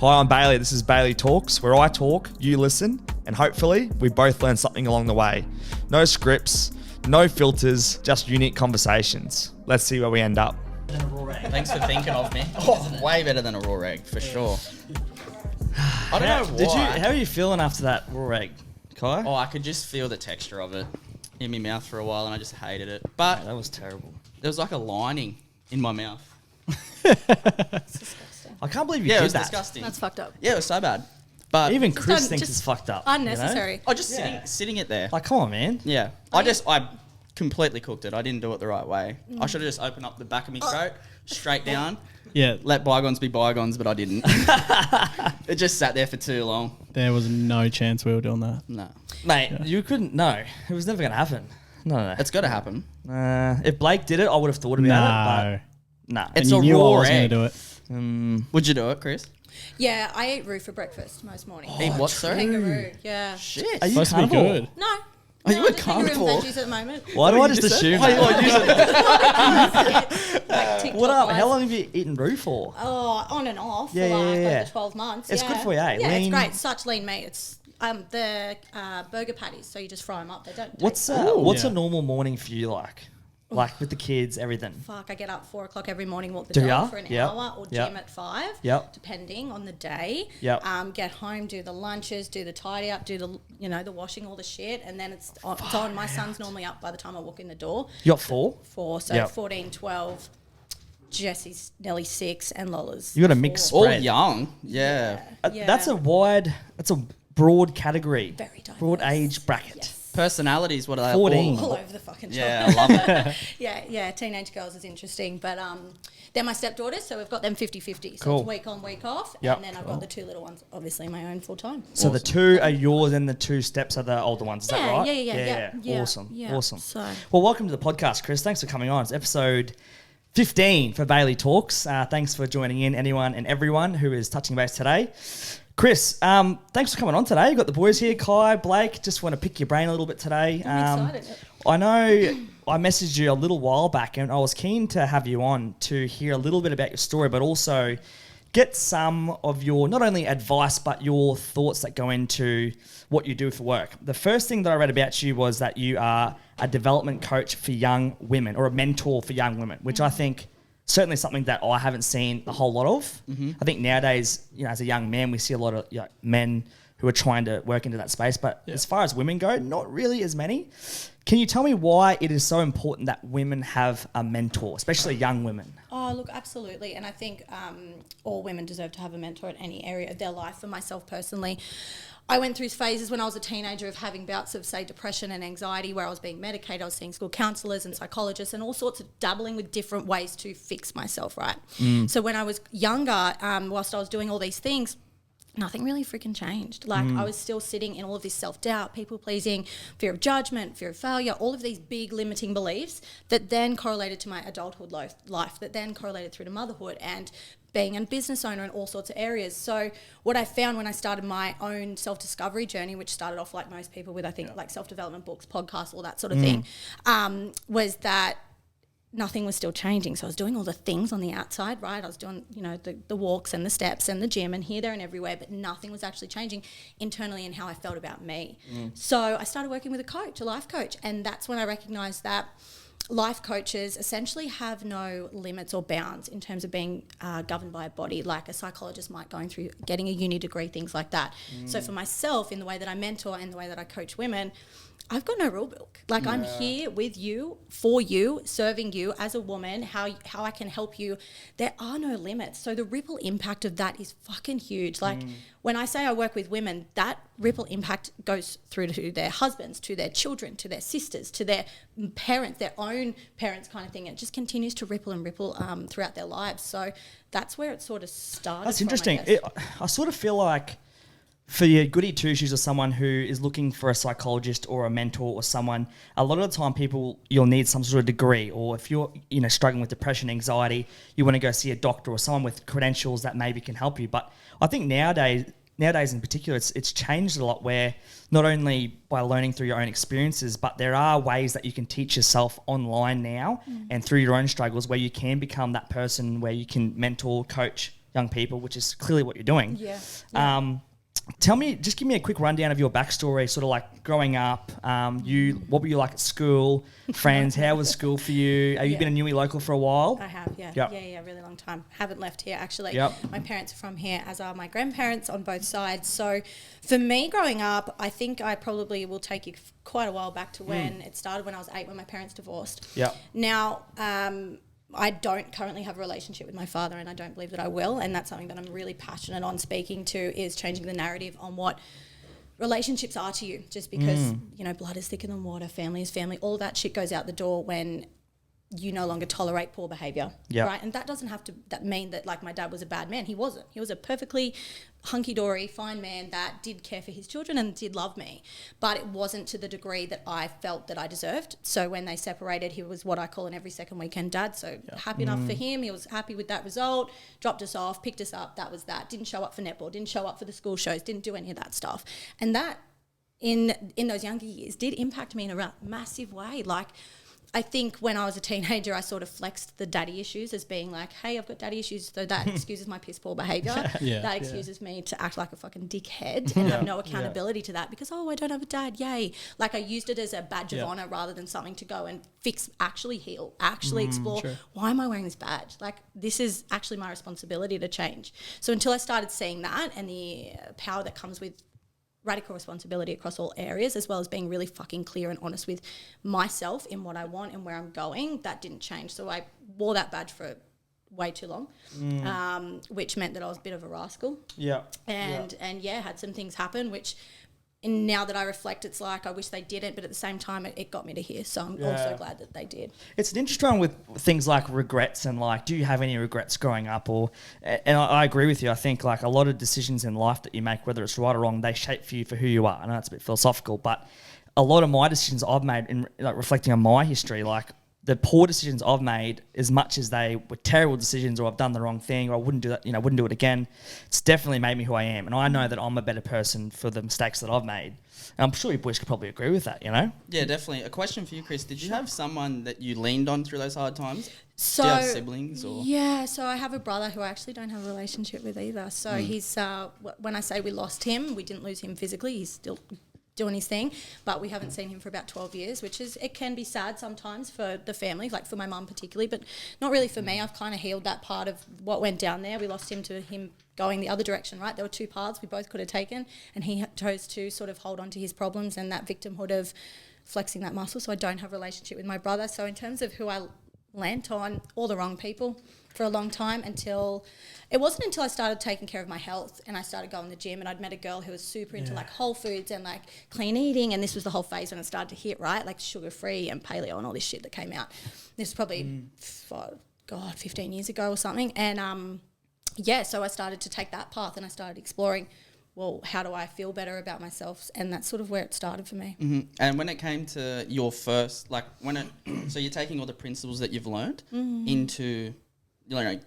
Hi, I'm Bailey. This is Bailey Talks, where I talk, you listen, and hopefully we both learn something along the way. No scripts, no filters, just unique conversations. Let's see where we end up. Thanks for thinking of me. Oh, way better than a raw egg, for sure. I don't know why. How are you feeling after that raw egg, Kai? Oh, I could just feel the texture of it in my mouth for a while, and I just hated it. But that was terrible. there was like a lining in my mouth. I can't believe you Yeah, it did was that. disgusting. That's fucked up. Yeah, it was so bad. But Even Chris Just thinks it's fucked up. Unnecessary. You know? oh, just sitting it there. Like, come on, man. Yeah, I completely cooked it. I didn't do it the right way. I should have just opened up the back of my throat, straight down. Yeah, Let bygones be bygones, but I didn't. It just sat there for too long. there was no chance we were doing that. No, Mate, you couldn't. No, it was never going to happen. No. it's got to happen. If Blake did it, I would have thought about it. But nah. It's And you a knew I raw wasn't egg. going to do it. Would you do it, Chris? Yeah, I eat roux for breakfast most mornings. Eat what, sir? Kangaroo, yeah. Shit. Are you Supposed to be carnivore? good. No. Are you a just kangaroo and carnivore? veggies at the moment. Why do I just assume Why that? you use it? Like TikTok What up? wise. How long have you eaten roux for? Oh, on and off Yeah, for like yeah. over 12 months. It's yeah. good for you, eh? Yeah, Lean. it's great. Such lean meat. It's the burger patties, so you just fry them up. They don't What's taste what's Yeah. a normal morning for you like? Like with the kids, everything. Fuck, I get up 4 o'clock every morning, walk the Do dog ya? for an Yep. hour, or Yep. gym at 5, Yep. depending on the day. Yep. Get home, do the lunches, do the tidy up, do the washing, all the shit, and then it's on. My son's normally up by the time I walk in the door. You got 4? 4, so Yep. 14, 12, Jesse's nearly 6, and Lola's You got a mixed 4. All spread. young. Yeah. Yeah. That's a broad category. Very diverse. Broad age bracket. Yes. Personalities, what are they? 14. All over the fucking shop. Yeah, I love it. Yeah, teenage girls is interesting, but they're my stepdaughters, so we've got them 50-50. So Cool. it's week on, week off, Yep. and then I've got the 2 little ones, obviously my own full time. So the 2 are yours and the 2 steps are the older ones. Is that right? Yeah. Awesome. Yeah. Awesome. So Well, welcome to the podcast, Chris. Thanks for coming on. It's episode 15 for Bailey Talks. Thanks for joining in, anyone and everyone who is touching base today. Chris, thanks for coming on today. You've got the boys here, Kai, Blake. Just want to pick your brain a little bit today. I'm excited. I know I messaged you a little while back and I was keen to have you on to hear a little bit about your story, but also get some of your, not only advice, but your thoughts that go into what you do for work. The first thing that I read about you was that you are a development coach for young women, or a mentor for young women, which I think certainly something that I haven't seen a whole lot of. I think nowadays, as a young man, we see a lot of men who are trying to work into that space. But as far as women go, not really as many. Can you tell me why it is so important that women have a mentor, especially young women? Oh, look, absolutely. And I think all women deserve to have a mentor in any area of their life. For myself personally, I went through phases when I was a teenager of having bouts of, say, depression and anxiety where I was being medicated. I was seeing school counsellors and psychologists and all sorts of dabbling with different ways to fix myself, right? So when I was younger, whilst I was doing all these things, nothing really freaking changed. Like I was still sitting in all of this self-doubt, people-pleasing, fear of judgment, fear of failure, all of these big limiting beliefs that then correlated to my adulthood life, that then correlated through to motherhood and being a business owner in all sorts of areas. So what I found when I started my own self-discovery journey, which started off like most people with, I think, like self-development books, podcasts, all that sort of thing, was that nothing was still changing. So I was doing all the things on the outside, right? I was doing, the walks and the steps and the gym and here, there and everywhere, but nothing was actually changing internally in how I felt about me. So I started working with a life coach. And that's when I recognized that life coaches essentially have no limits or bounds in terms of being governed by a body, like a psychologist might going through getting a uni degree, things like that. So for myself, in the way that I mentor and the way that I coach women, I've got no rule book. Like I'm here with you, for you, serving you as a woman, how I can help you. There are no limits. So the ripple impact of that is fucking huge. Like when I say I work with women, that ripple impact goes through to their husbands, to their children, to their sisters, to their parents, their own parents kind of thing. It just continues to ripple and ripple throughout their lives. So that's where it sort of started. That's from, interesting. I guess. I sort of feel like for your goody two-shoes or someone who is looking for a psychologist or a mentor or someone, a lot of the time you'll need some sort of degree, or if you're struggling with depression, anxiety, you want to go see a doctor or someone with credentials that maybe can help you. But I think nowadays in particular, it's changed a lot, where not only by learning through your own experiences, but there are ways that you can teach yourself online now and through your own struggles, where you can become that person where you can mentor, coach young people, which is clearly what you're doing. Yeah. Just give me a quick rundown of your backstory, sort of like growing up. What were you like at school? Friends, how was school for you? Have you been a Newey local for a while? I have, yeah. Yep. Yeah, really long time. Haven't left here, actually. Yep. My parents are from here, as are my grandparents on both sides. So for me growing up, I think I probably will take you quite a while back to when it started, when I was 8, when my parents divorced. Yep. Now, I don't currently have a relationship with my father, and I don't believe that I will, and that's something that I'm really passionate on speaking to, is changing the narrative on what relationships are to you, just because, you know, blood is thicker than water, family is family, all that shit goes out the door when you no longer tolerate poor behaviour, right? And that doesn't have to mean that, like, my dad was a bad man. He wasn't. He was a perfectly hunky-dory, fine man that did care for his children and did love me. But it wasn't to the degree that I felt that I deserved. So when they separated, he was what I call an every second weekend dad. So happy enough for him. He was happy with that result, dropped us off, picked us up. That was that. Didn't show up for netball, didn't show up for the school shows, didn't do any of that stuff. And that, in those younger years, did impact me in a massive way. Like, I think when I was a teenager, I sort of flexed the daddy issues as being like, hey, I've got daddy issues, so that excuses my piss poor behaviour. That excuses me to act like a fucking dickhead and have no accountability to that because, I don't have a dad, yay. Like, I used it as a badge of honour rather than something to go and fix, actually heal, actually explore. Why am I wearing this badge? Like, this is actually my responsibility to change. So until I started seeing that and the power that comes with radical responsibility across all areas, as well as being really fucking clear and honest with myself in what I want and where I'm going, that didn't change. So I wore that badge for way too long, which meant that I was a bit of a rascal. And had some things happen, which, and now that I reflect, it's like I wish they didn't, but at the same time it got me to here, so I'm also glad that they did. It's an interesting one with things like regrets and like, do you have any regrets growing up? And I agree with you. I think like a lot of decisions in life that you make, whether it's right or wrong, they shape you for who you are. I know it's a bit philosophical, but a lot of my decisions I've made in like reflecting on my history, like the poor decisions I've made, as much as they were terrible decisions or I've done the wrong thing or I wouldn't do that, wouldn't do it again, it's definitely made me who I am. And I know that I'm a better person for the mistakes that I've made. And I'm sure you boys could probably agree with that, Yeah, definitely. A question for you, Chris. Did you have someone that you leaned on through those hard times? So, do you have siblings? Or? Yeah, so I have a brother who I actually don't have a relationship with either. So he's, when I say we lost him, we didn't lose him physically. He's still doing his thing, but we haven't seen him for about 12 years, which is, it can be sad sometimes for the family, like for my mum particularly, but not really for me. I've kind of healed that part of what went down there. We lost him to him going the other direction, right? There were two paths we both could have taken, and he chose to sort of hold on to his problems and that victimhood of flexing that muscle. So I don't have a relationship with my brother. So in terms of who I lent on, all the wrong people for a long time, it wasn't until I started taking care of my health and I started going to the gym, and I'd met a girl who was super into like whole foods and like clean eating, and this was the whole phase when it started to hit, right? Like sugar-free and paleo and all this shit that came out. This was probably, 15 years ago or something. And so I started to take that path and I started exploring, well, how do I feel better about myself? And that's sort of where it started for me. Mm-hmm. And when it came to your first, so you're taking all the principles that you've learned into,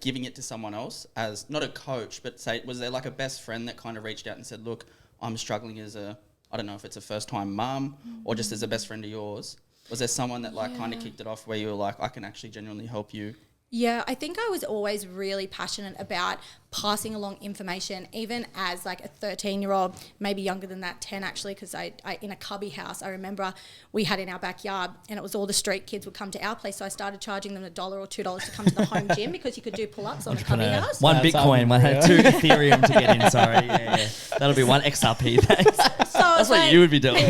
giving it to someone else as not a coach, but say, was there like a best friend that kind of reached out and said, look, I'm struggling as I don't know if it's a first time mum or just as a best friend of yours. Was there someone that kind of kicked it off where you were like, I can actually genuinely help you? Yeah, I think I was always really passionate about passing along information, even as like a 13-year-old, maybe younger than that, 10 actually, because I in a cubby house, I remember we had in our backyard, and it was all the street kids would come to our place, so I started charging them $1 or $2 to come to the home gym because you could do pull-ups on the cubby house. One Bitcoin, 2 Ethereum to get in, sorry. Yeah. That'll be 1 XRP, thanks. That's what you would be doing.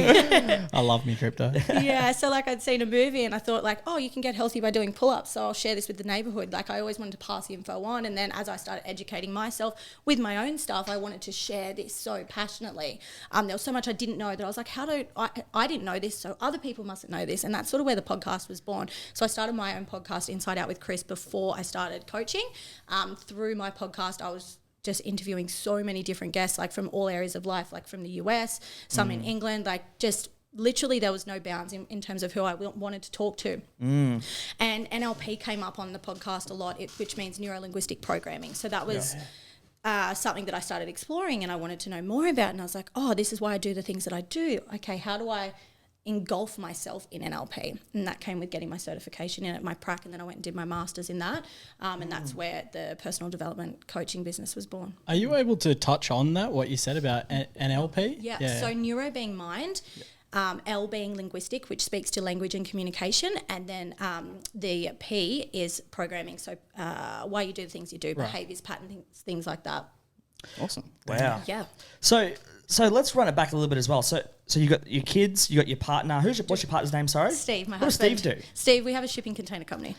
I love me crypto. Yeah, so like I'd seen a movie and I thought like, you can get healthy by doing pull-ups, so I'll share this with the neighbourhood. Like I always wanted to pass the info on, and then as I started educating myself with my own stuff, I wanted to share this so passionately. There was so much I didn't know that I was like, I didn't know this, so other people mustn't know this. And that's sort of where the podcast was born. So I started my own podcast, Inside Out with Chris, before I started coaching. Through my podcast, I was just interviewing so many different guests, like from all areas of life, like from the US, some in England, like just literally there was no bounds in terms of who I wanted to talk to. And NLP came up on the podcast a lot, which means neuro-linguistic programming. So that was something that I started exploring and I wanted to know more about. And I was like, this is why I do the things that I do. Okay, how do I engulf myself in NLP, and that came with getting my certification in it, my prac, and then I went and did my master's in that, and that's where the personal development coaching business was born. Are you able to touch on that, what you said about NLP? Yeah, so neuro being mind, L being linguistic, which speaks to language and communication, and then the P is programming, so why you do the things you do, behaviours, patterns, things like that. Awesome. Wow. Yeah. So let's run it back a little bit as well. So you got your kids, you got your partner. What's your partner's name? Sorry, Steve, my what husband. does Steve do? Steve, we have a shipping container company,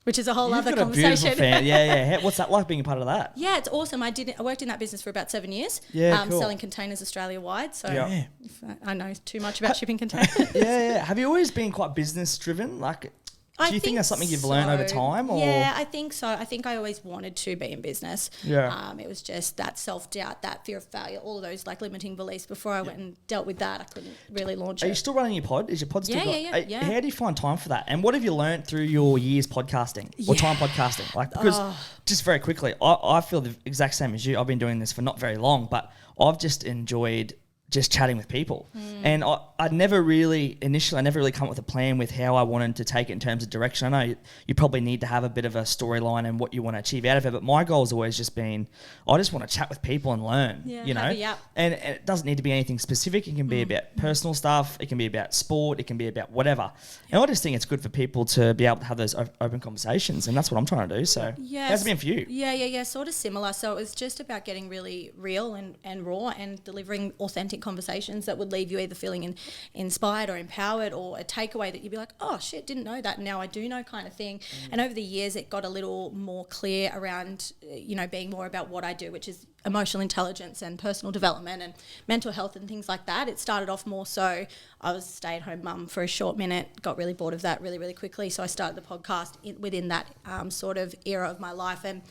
which is a whole You've other got a conversation. beautiful family. Yeah. What's that like being a part of that? Yeah, it's awesome. I worked in that business for about 7 years. Yeah, cool. Selling containers Australia wide. So Yeah. if I know too much about shipping containers. Yeah. Have you always been quite business driven? Like, do you think that's something you've learned over time? Or? Yeah, I think so. I think I always wanted to be in business. Yeah. It was just that self-doubt, that fear of failure, all of those like limiting beliefs. Before I went and dealt with that, I couldn't really launch Are it. you still running your pod? Is your pod still Yeah. How do you find time for that? And what have you learned through your years podcasting or time podcasting? Like, because just very quickly, I feel the exact same as you. I've been doing this for not very long, but I've just enjoyed just chatting with people. And I never really come up with a plan with how I wanted to take it in terms of direction. I know you probably need to have a bit of a storyline and what you want to achieve out of it, but my goal has always just been, I just want to chat with people and learn, you know? And it doesn't need to be anything specific. It can be about personal stuff. It can be about sport. It can be about whatever. And I just think it's good for people to be able to have those open conversations. And that's what I'm trying to do. So how's it been for you? Yeah. Sort of similar. So it was just about getting really real and raw and delivering authentic conversations that would leave you either feeling inspired or empowered, or a takeaway that you'd be like, oh shit, didn't know that, and now I do know, kind of thing. And over the years it got a little more clear around being more about what I do, which is emotional intelligence and personal development and mental health and things like that. It started off more so I was a stay-at-home mum for a short minute, got really bored of that really, really quickly, so I started the podcast within that sort of era of my life. And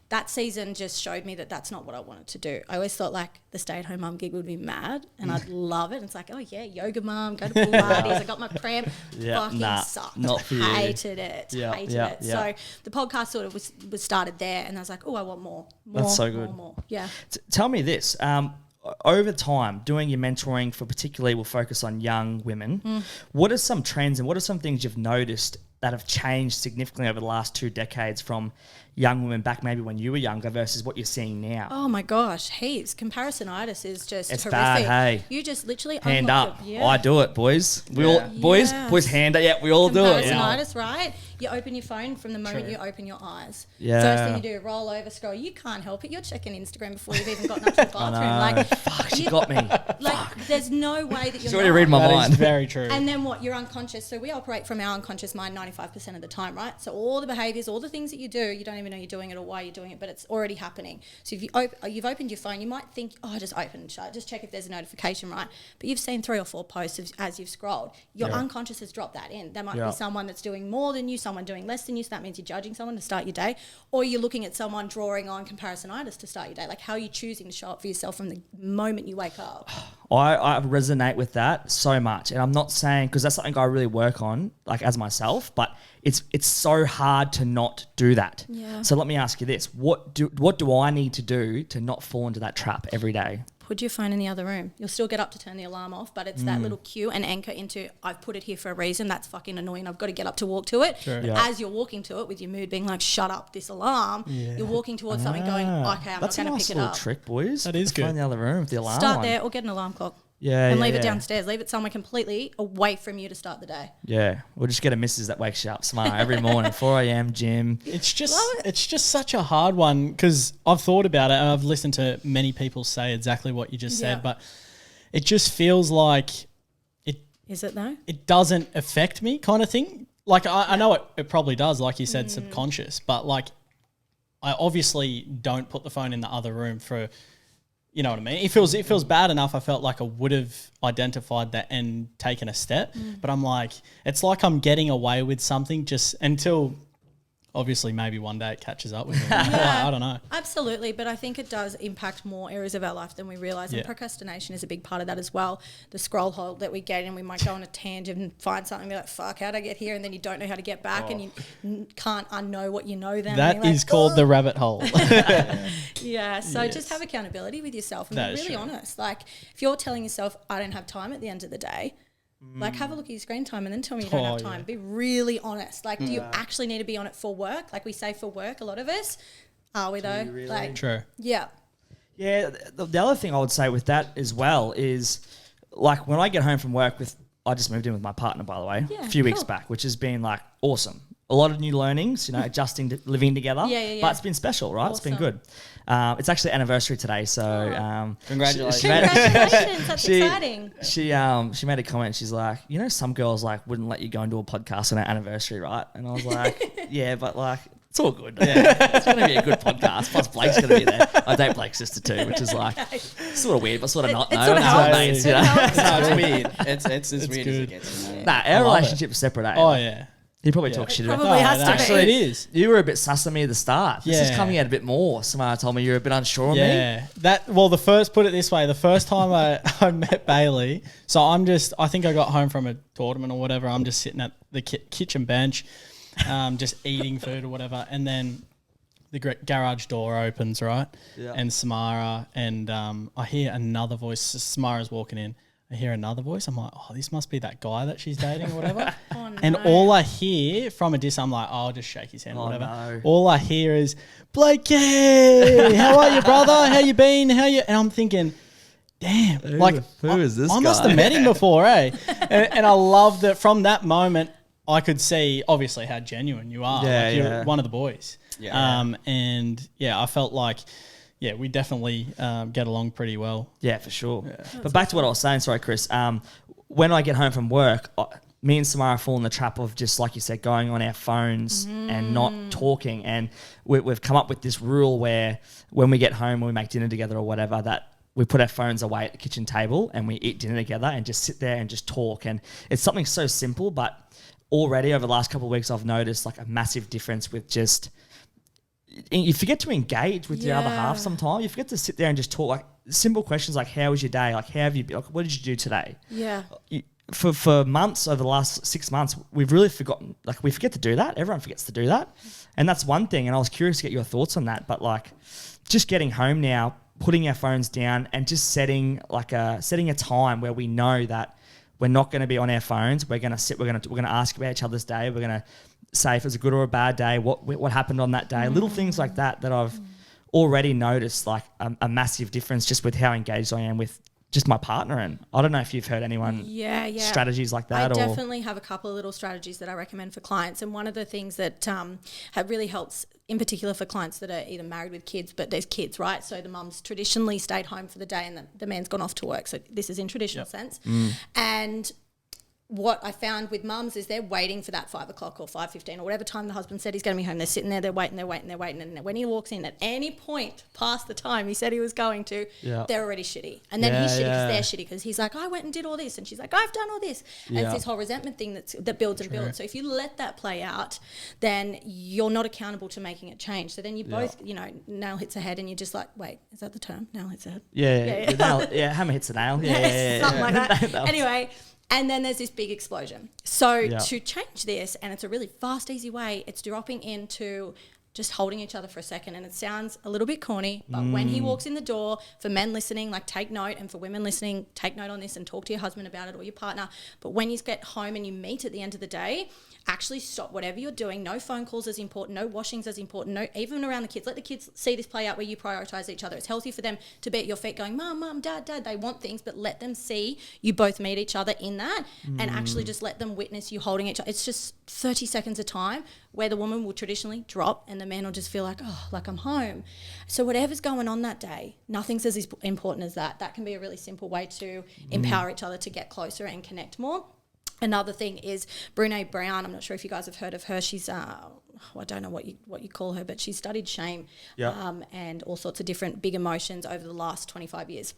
that season just showed me that that's not what I wanted to do. I always thought like the stay-at-home mum gig would be mad and I'd love it. And it's like, oh yeah, yoga mum, go to pool parties. I got my pram. Fucking sucked. Not for you. Hated it. So the podcast sort of was started there, and I was like, oh, I want more. That's so good. More. Yeah. Tell me this. Over time, doing your mentoring for particularly, we'll focus on young women. What are some trends and what are some things you've noticed that have changed significantly over the last 2 decades from young women back maybe when you were younger versus what you're seeing now? Oh my gosh, heaps. Comparisonitis is just it's horrific. Bad, hey. You just literally hand up. Yeah. I do it, boys. We all boys hand up. Yeah, we all do it. Comparisonitis, right? You open your phone from the moment you open your eyes. Yeah. First thing you do, roll over, scroll. You can't help it. You're checking Instagram before you've even gotten up to the bathroom. Like, fuck, she got me. Like, there's no way that you're She's already read my mind. That is very true. And then what? You're unconscious. So we operate from our unconscious mind 95% of the time, right? So all the behaviours, all the things that you do, you don't even know you're doing it or why you're doing it, but it's already happening. So if you've opened your phone, you might think, oh, I just open and shut, just check if there's a notification, right? But you've seen 3 or 4 posts as you've scrolled. Your unconscious has dropped that in. There might be someone that's doing more than you, someone doing less than you. So that means you're judging someone to start your day, or you're looking at someone drawing on comparisonitis to start your day. Like, how are you choosing to show up for yourself from the moment you wake up? I resonate with that so much, and I'm not saying, because that's something I really work on, like as myself, but it's so hard to not do that. Yeah. So let me ask you this: what do I need to do to not fall into that trap every day? Put your phone in the other room. You'll still get up to turn the alarm off, but it's that little cue and anchor into, I've put it here for a reason. That's fucking annoying. I've got to get up to walk to it. Sure. But as you're walking to it with your mood being like, shut up, this alarm, you're walking towards something going, okay, I'm not going to pick it up. That's a nice trick, boys. That is Just go in good. the other room with the alarm Start on. there or get an alarm clock. Yeah, and leave it downstairs. Leave it somewhere completely away from you to start the day. Yeah, we'll just get a missus that wakes you up smart every morning, 4 a.m. gym. It's just such a hard one, because I've thought about it and I've listened to many people say exactly what you just said, but it just feels like Is it though? it doesn't affect me, kind of thing. Like I know it probably does, like you said, subconscious, but like I obviously don't put the phone in the other room for, you know what I mean? It feels bad enough. I felt like I would have identified that and taken a step, but I'm like, it's like I'm getting away with something just until obviously maybe one day it catches up with me. I don't know. Absolutely, but I think it does impact more areas of our life than we realise, and procrastination is a big part of that as well. The scroll hole that we get in, we might go on a tangent and find something, be like, fuck, how'd I get here? And then you don't know how to get back, and you can't unknow what you know then. That is called the rabbit hole. Yeah, so just have accountability with yourself and be really honest. Like, if you're telling yourself, I don't have time at the end of the day, Like, have a look at your screen time and then tell me you don't have time. Be really honest. Like, do you actually need to be on it for work? Like we say for work, a lot of us. Are we though? Really? Like, True. yeah. Yeah, the other thing I would say with that as well is, like, when I get home from work I just moved in with my partner, by the way, a few weeks back, which has been, like, awesome. A lot of new learnings, adjusting to living together. Yeah. But it's been special, right? It's been good. It's actually anniversary today, so Congratulations. Congratulations, that's exciting. She made a comment. She's like, some girls like wouldn't let you go into a podcast on our anniversary, right? And I was like, yeah, but like it's all good. Yeah, it's going to be a good podcast. Plus Blake's going to be there. I date Blake's sister too, which is like sort of weird, but sort of not. It's No, sort of it's helps. not mates, It helps. No, it's weird. It's as weird as good. it gets. Nah, our love relationship's separate. Eh? Oh, yeah. He probably talks shit about Probably has to be. Actually, it is. You were a bit sus of me at the start. This is Yeah. coming out a bit more. Samara told me you were a bit unsure of me. Yeah, put it this way, the first time I met Bailey, so I think I got home from a tournament or whatever, I'm just sitting at the kitchen bench, just eating food or whatever, and then the garage door opens, right? Yeah. And Samara, and I hear another voice, Samara's walking in, I hear another voice, I'm like, oh, this must be that guy that she's dating or whatever. Oh, no. And all I hear from a distance, I'm like, oh, I'll just shake his hand or Oh, whatever. no. All I hear is, Blakey, how are you, brother? How you been? And I'm thinking, damn, who is this I must guy? have met him before, eh? And I love that from that moment, I could see obviously how genuine you are. Yeah, like you're yeah. one of the boys. Yeah. And yeah, I felt like, yeah, we definitely get along pretty well. Yeah, for sure. But back to what I was saying, sorry, Chris. When I get home from work, me and Samara fall in the trap of just, like you said, going on our phones and not talking. And we've come up with this rule where when we get home, when we make dinner together or whatever, that we put our phones away at the kitchen table and we eat dinner together and just sit there and just talk. And it's something so simple, but already over the last couple of weeks, I've noticed like a massive difference with just... You forget to engage with your other half sometimes. You forget to sit there and just talk, like simple questions like, how was your day? Like, how have you been? Like, what did you do today? Yeah. For months, over the last 6 months, we've really forgotten, like we forget to do that. Everyone forgets to do that. And that's one thing. And I was curious to get your thoughts on that. But like just getting home now, putting our phones down and just setting a time where we know that we're not going to be on our phones. We're going to sit, we're going to ask about each other's day. We're going to say if it was a good or a bad day, what happened on that day. Little things like that I've already noticed like a massive difference just with how engaged I am with just my partner. And I don't know if you've heard anyone strategies like that. I definitely have a couple of little strategies that I recommend for clients. And one of the things that have really helps in particular for clients that are either married with kids, but there's kids, right? So the mum's traditionally stayed home for the day and the man's gone off to work. So this is in traditional sense. And what I found with mums is they're waiting for that 5 o'clock or 5:15 or whatever time the husband said he's going to be home. They're sitting there, they're waiting. And when he walks in at any point past the time he said he was going to, they're already shitty. And then he's shitty because they're shitty because he's like, I went and did all this. And she's like, I've done all this. And it's this whole resentment thing that builds and builds. So if you let that play out, then you're not accountable to making it change. So then you both, nail hits a head and you're just like, wait, is that the term? Nail hits a head? Yeah. Hammer hits the nail. Something like that. Anyway. And then there's this big explosion. So to change this, and it's a really fast, easy way, it's dropping into just holding each other for a second. And it sounds a little bit corny, but when he walks in the door, for men listening, like take note, and for women listening, take note on this and talk to your husband about it or your partner. But when you get home and you meet at the end of the day, actually stop whatever you're doing. No phone calls as important, no washings as important, no even around the kids. Let the kids see this play out where you prioritize each other. It's healthy for them to be at your feet going, Mum, Dad. They want things, but let them see you both meet each other in that and actually just let them witness you holding each other. It's just 30 seconds of time where the woman will traditionally drop and the man will just feel like, oh, like I'm home. So whatever's going on that day, nothing's as important as that. That can be a really simple way to empower each other to get closer and connect more. Another thing is Brene Brown. I'm not sure if you guys have heard of her. She's, I don't know what you call her, but she's studied shame and all sorts of different big emotions over the last 25 years.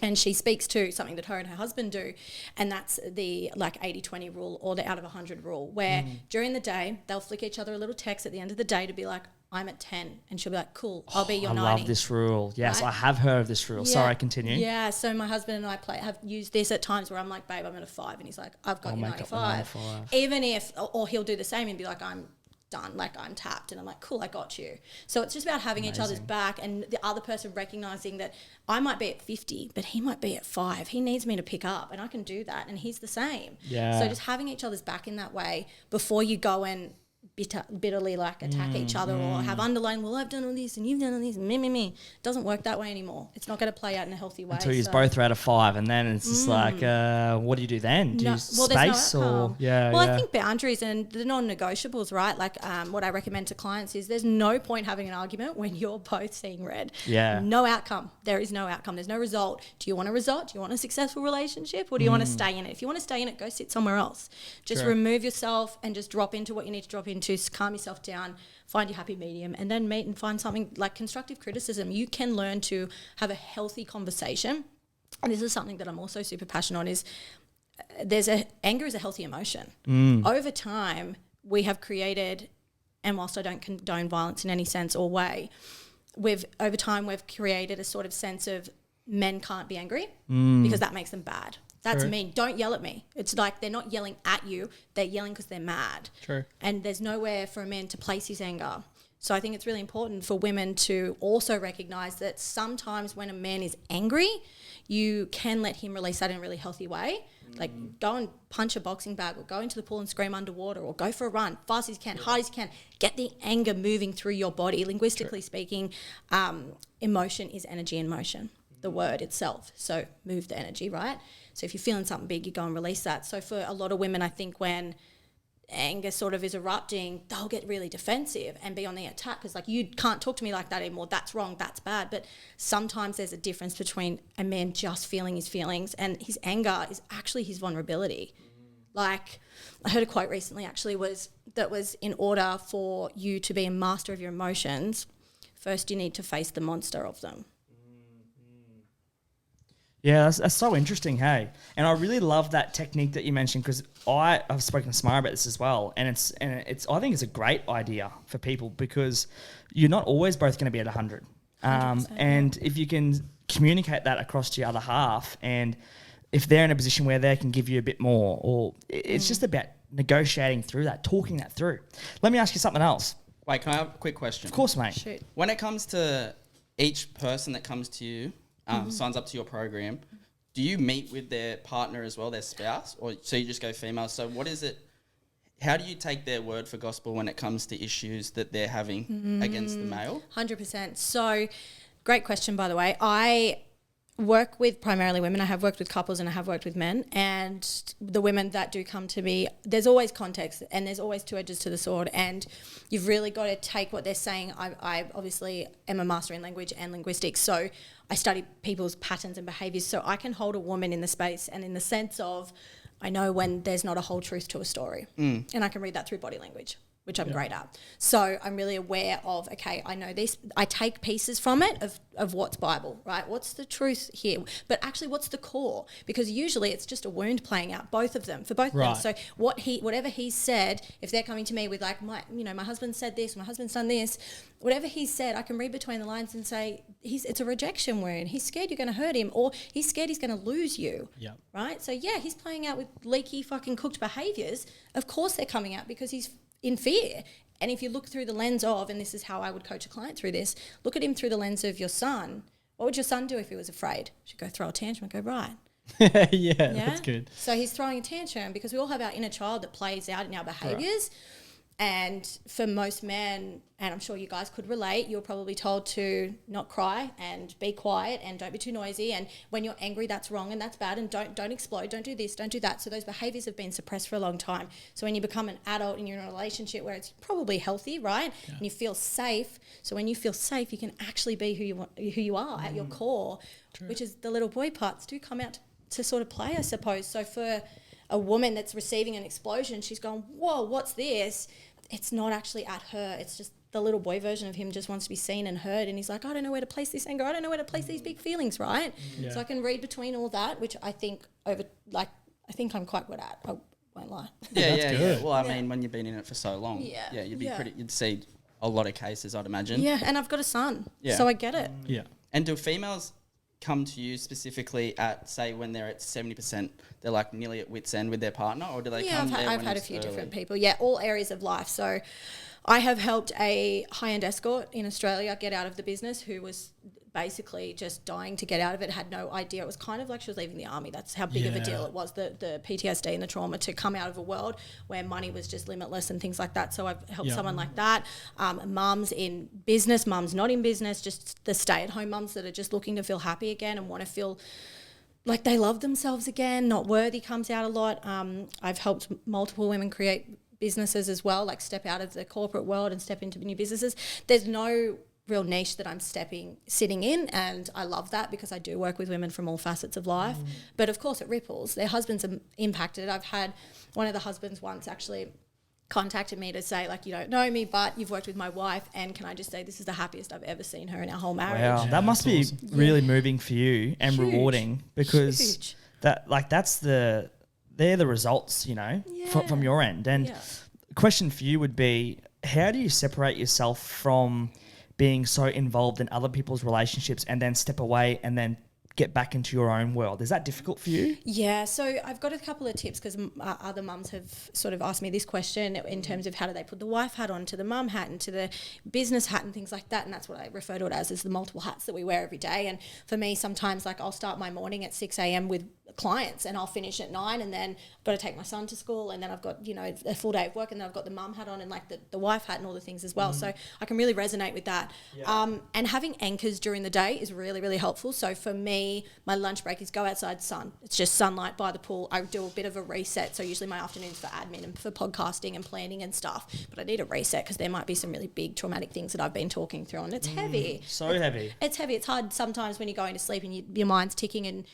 And she speaks to something that her and her husband do, and that's the 80-20 rule or the out of 100 rule, where during the day they'll flick each other a little text at the end of the day to be like, I'm at 10, and she'll be like, cool, I'll be your 90. I love this rule. Yes, right? I have heard of this rule. Yeah. Sorry, continue. Yeah, so my husband and I have used this at times where I'm like, babe, I'm at a 5, and he's like, I've got you 95. Even if, or he'll do the same and be like, I'm done. Like, I'm tapped, and I'm like, cool, I got you. So it's just about having each other's back, and the other person recognizing that I might be at 50, but he might be at 5. He needs me to pick up, and I can do that, and he's the same. Yeah. So just having each other's back in that way before you go and bitterly like attack each other or have underlying, well, I've done all this and you've done all this, me. It doesn't work that way anymore. It's not going to play out in a healthy way. Until you both are out of 5, and then it's just like, what do you do then? Do you space or I think boundaries and the non-negotiables, right? Like what I recommend to clients is there's no point having an argument when you're both seeing red. Yeah. No outcome. There is no outcome. There's no result. Do you want a result? Do you want a successful relationship, or do you want to stay in it? If you want to stay in it, go sit somewhere else. Just remove yourself and just drop into what you need to drop into. Calm yourself down, find your happy medium, and then meet and find something like constructive criticism. You can learn to have a healthy conversation. And this is something that I'm also super passionate on, is anger is a healthy emotion. Over time, we have created, and whilst I don't condone violence in any sense or way, over time we've created a sort of sense of men can't be angry because that makes them bad. That's mean. Don't yell at me. It's like they're not yelling at you. They're yelling because they're mad. True. And there's nowhere for a man to place his anger. So I think it's really important for women to also recognise that sometimes when a man is angry, you can let him release that in a really healthy way. Like go and punch a boxing bag, or go into the pool and scream underwater, or go for a run, fast as you can, hard as you can. Get the anger moving through your body. Linguistically speaking, emotion is energy in motion, the word itself. So move the energy, right? So if you're feeling something big, you go and release that. So for a lot of women, I think when anger sort of is erupting, they'll get really defensive and be on the attack because, like, you can't talk to me like that anymore. That's wrong. That's bad. But sometimes there's a difference between a man just feeling his feelings, and his anger is actually his vulnerability. Like, I heard a quote recently actually was in order for you to be a master of your emotions, first you need to face the monster of them. Yeah, that's so interesting, hey. And I really love that technique that you mentioned, because I've spoken to Samara about this as well, and it's I think it's a great idea for people, because you're not always both going to be at 100. And if you can communicate that across to your other half, and if they're in a position where they can give you a bit more, or it's just about negotiating through that, talking that through. Let me ask you something else. Wait, can I have a quick question? Of course, mate. Shoot. When it comes to each person that comes to you, signs up to your program, do you meet with their partner as well, their spouse, or so you just go female? So what is it? How do you take their word for gospel when it comes to issues that they're having against the male? 100%. So great question, by the way. I work with primarily women. I have worked with couples and I have worked with men, and the women that do come to me, there's always context and there's always two edges to the sword, and you've really got to take what they're saying. I obviously am a master in language and linguistics, so I study people's patterns and behaviours, so I can hold a woman in the space and in the sense of I know when there's not a whole truth to a story, and I can read that through body language, which I'm great at. So I'm really aware of, okay, I know this. I take pieces from it of what's Bible, right? What's the truth here? But actually, what's the core? Because usually it's just a wound playing out, both of them, for both of them. So whatever he said, if they're coming to me with like, my husband said this, my husband's done this, whatever he said, I can read between the lines and say, it's a rejection wound. He's scared you're going to hurt him, or he's scared he's going to lose you, right? So yeah, he's playing out with leaky fucking cooked behaviours. Of course they're coming out because he's in fear. And if you look through the lens of, and this is how I would coach a client through this, look at him through the lens of your son. What would your son do if he was afraid? Should go throw a tantrum and go, right. yeah, that's good. So he's throwing a tantrum because we all have our inner child that plays out in our behaviours. Right. And for most men, and I'm sure you guys could relate, you're probably told to not cry and be quiet and don't be too noisy. And when you're angry, that's wrong and that's bad. And don't explode, don't do this, don't do that. So those behaviours have been suppressed for a long time. So when you become an adult and you're in a relationship where it's probably healthy, right? Yeah. And you feel safe. So when you feel safe, you can actually be who you are at your core, which is the little boy parts do come out to sort of play, I suppose. So for a woman that's receiving an explosion, she's going, whoa, what's this? It's not actually at her. It's just the little boy version of him just wants to be seen and heard. And he's like, I don't know where to place this anger. I don't know where to place these big feelings, right? Yeah. So I can read between all that, which I think I think I'm quite good at. I won't lie. Yeah. Well, I mean, when you've been in it for so long, you'd see a lot of cases, I'd imagine. Yeah, and I've got a son, so I get it. Yeah. And do females come to you specifically at, say, when they're at 70%, they're like nearly at wit's end with their partner, or do they come there I've had a few different people. Yeah, all areas of life. So I have helped a high-end escort in Australia get out of the business who was basically just dying to get out of it, had no idea. It was kind of like she was leaving the army. That's how big of a deal it was, the PTSD and the trauma to come out of a world where money was just limitless and things like that. So I've helped someone like that. Mums in business, mums not in business, just the stay-at-home mums that are just looking to feel happy again and want to feel like they love themselves again. Not worthy comes out a lot. I've helped multiple women create businesses as well, like step out of the corporate world and step into new businesses. There's no real niche that I'm sitting in, and I love that because I do work with women from all facets of life. But of course it ripples. Their husbands are impacted. I've had one of the husbands once actually contacted me to say, like, you don't know me, but you've worked with my wife, and can I just say this is the happiest I've ever seen her in our whole marriage. Wow, that must be really moving for you and Huge. rewarding, because they're the results, you know, from your end. And question for you would be, how do you separate yourself from being so involved in other people's relationships and then step away and then get back into your own world? Is that difficult for you? Yeah, so I've got a couple of tips because other mums have sort of asked me this question in terms of how do they put the wife hat on to the mum hat and to the business hat and things like that, and that's what I refer to it as the multiple hats that we wear every day. And for me, sometimes like I'll start my morning at 6 a.m. with clients and I'll finish at 9, and then I've got to take my son to school, and then I've got, you know, a full day of work, and then I've got the mum hat on and like the wife hat and all the things as well. So I can really resonate with that. And having anchors during the day is really, really helpful. So for me, my lunch break is go outside, sun. It's just sunlight by the pool. I do a bit of a reset. So usually my afternoons for admin and for podcasting and planning and stuff. But I need a reset because there might be some really big traumatic things that I've been talking through, and it's heavy. Heavy. It's heavy. It's hard sometimes when you're going to sleep and your mind's ticking, and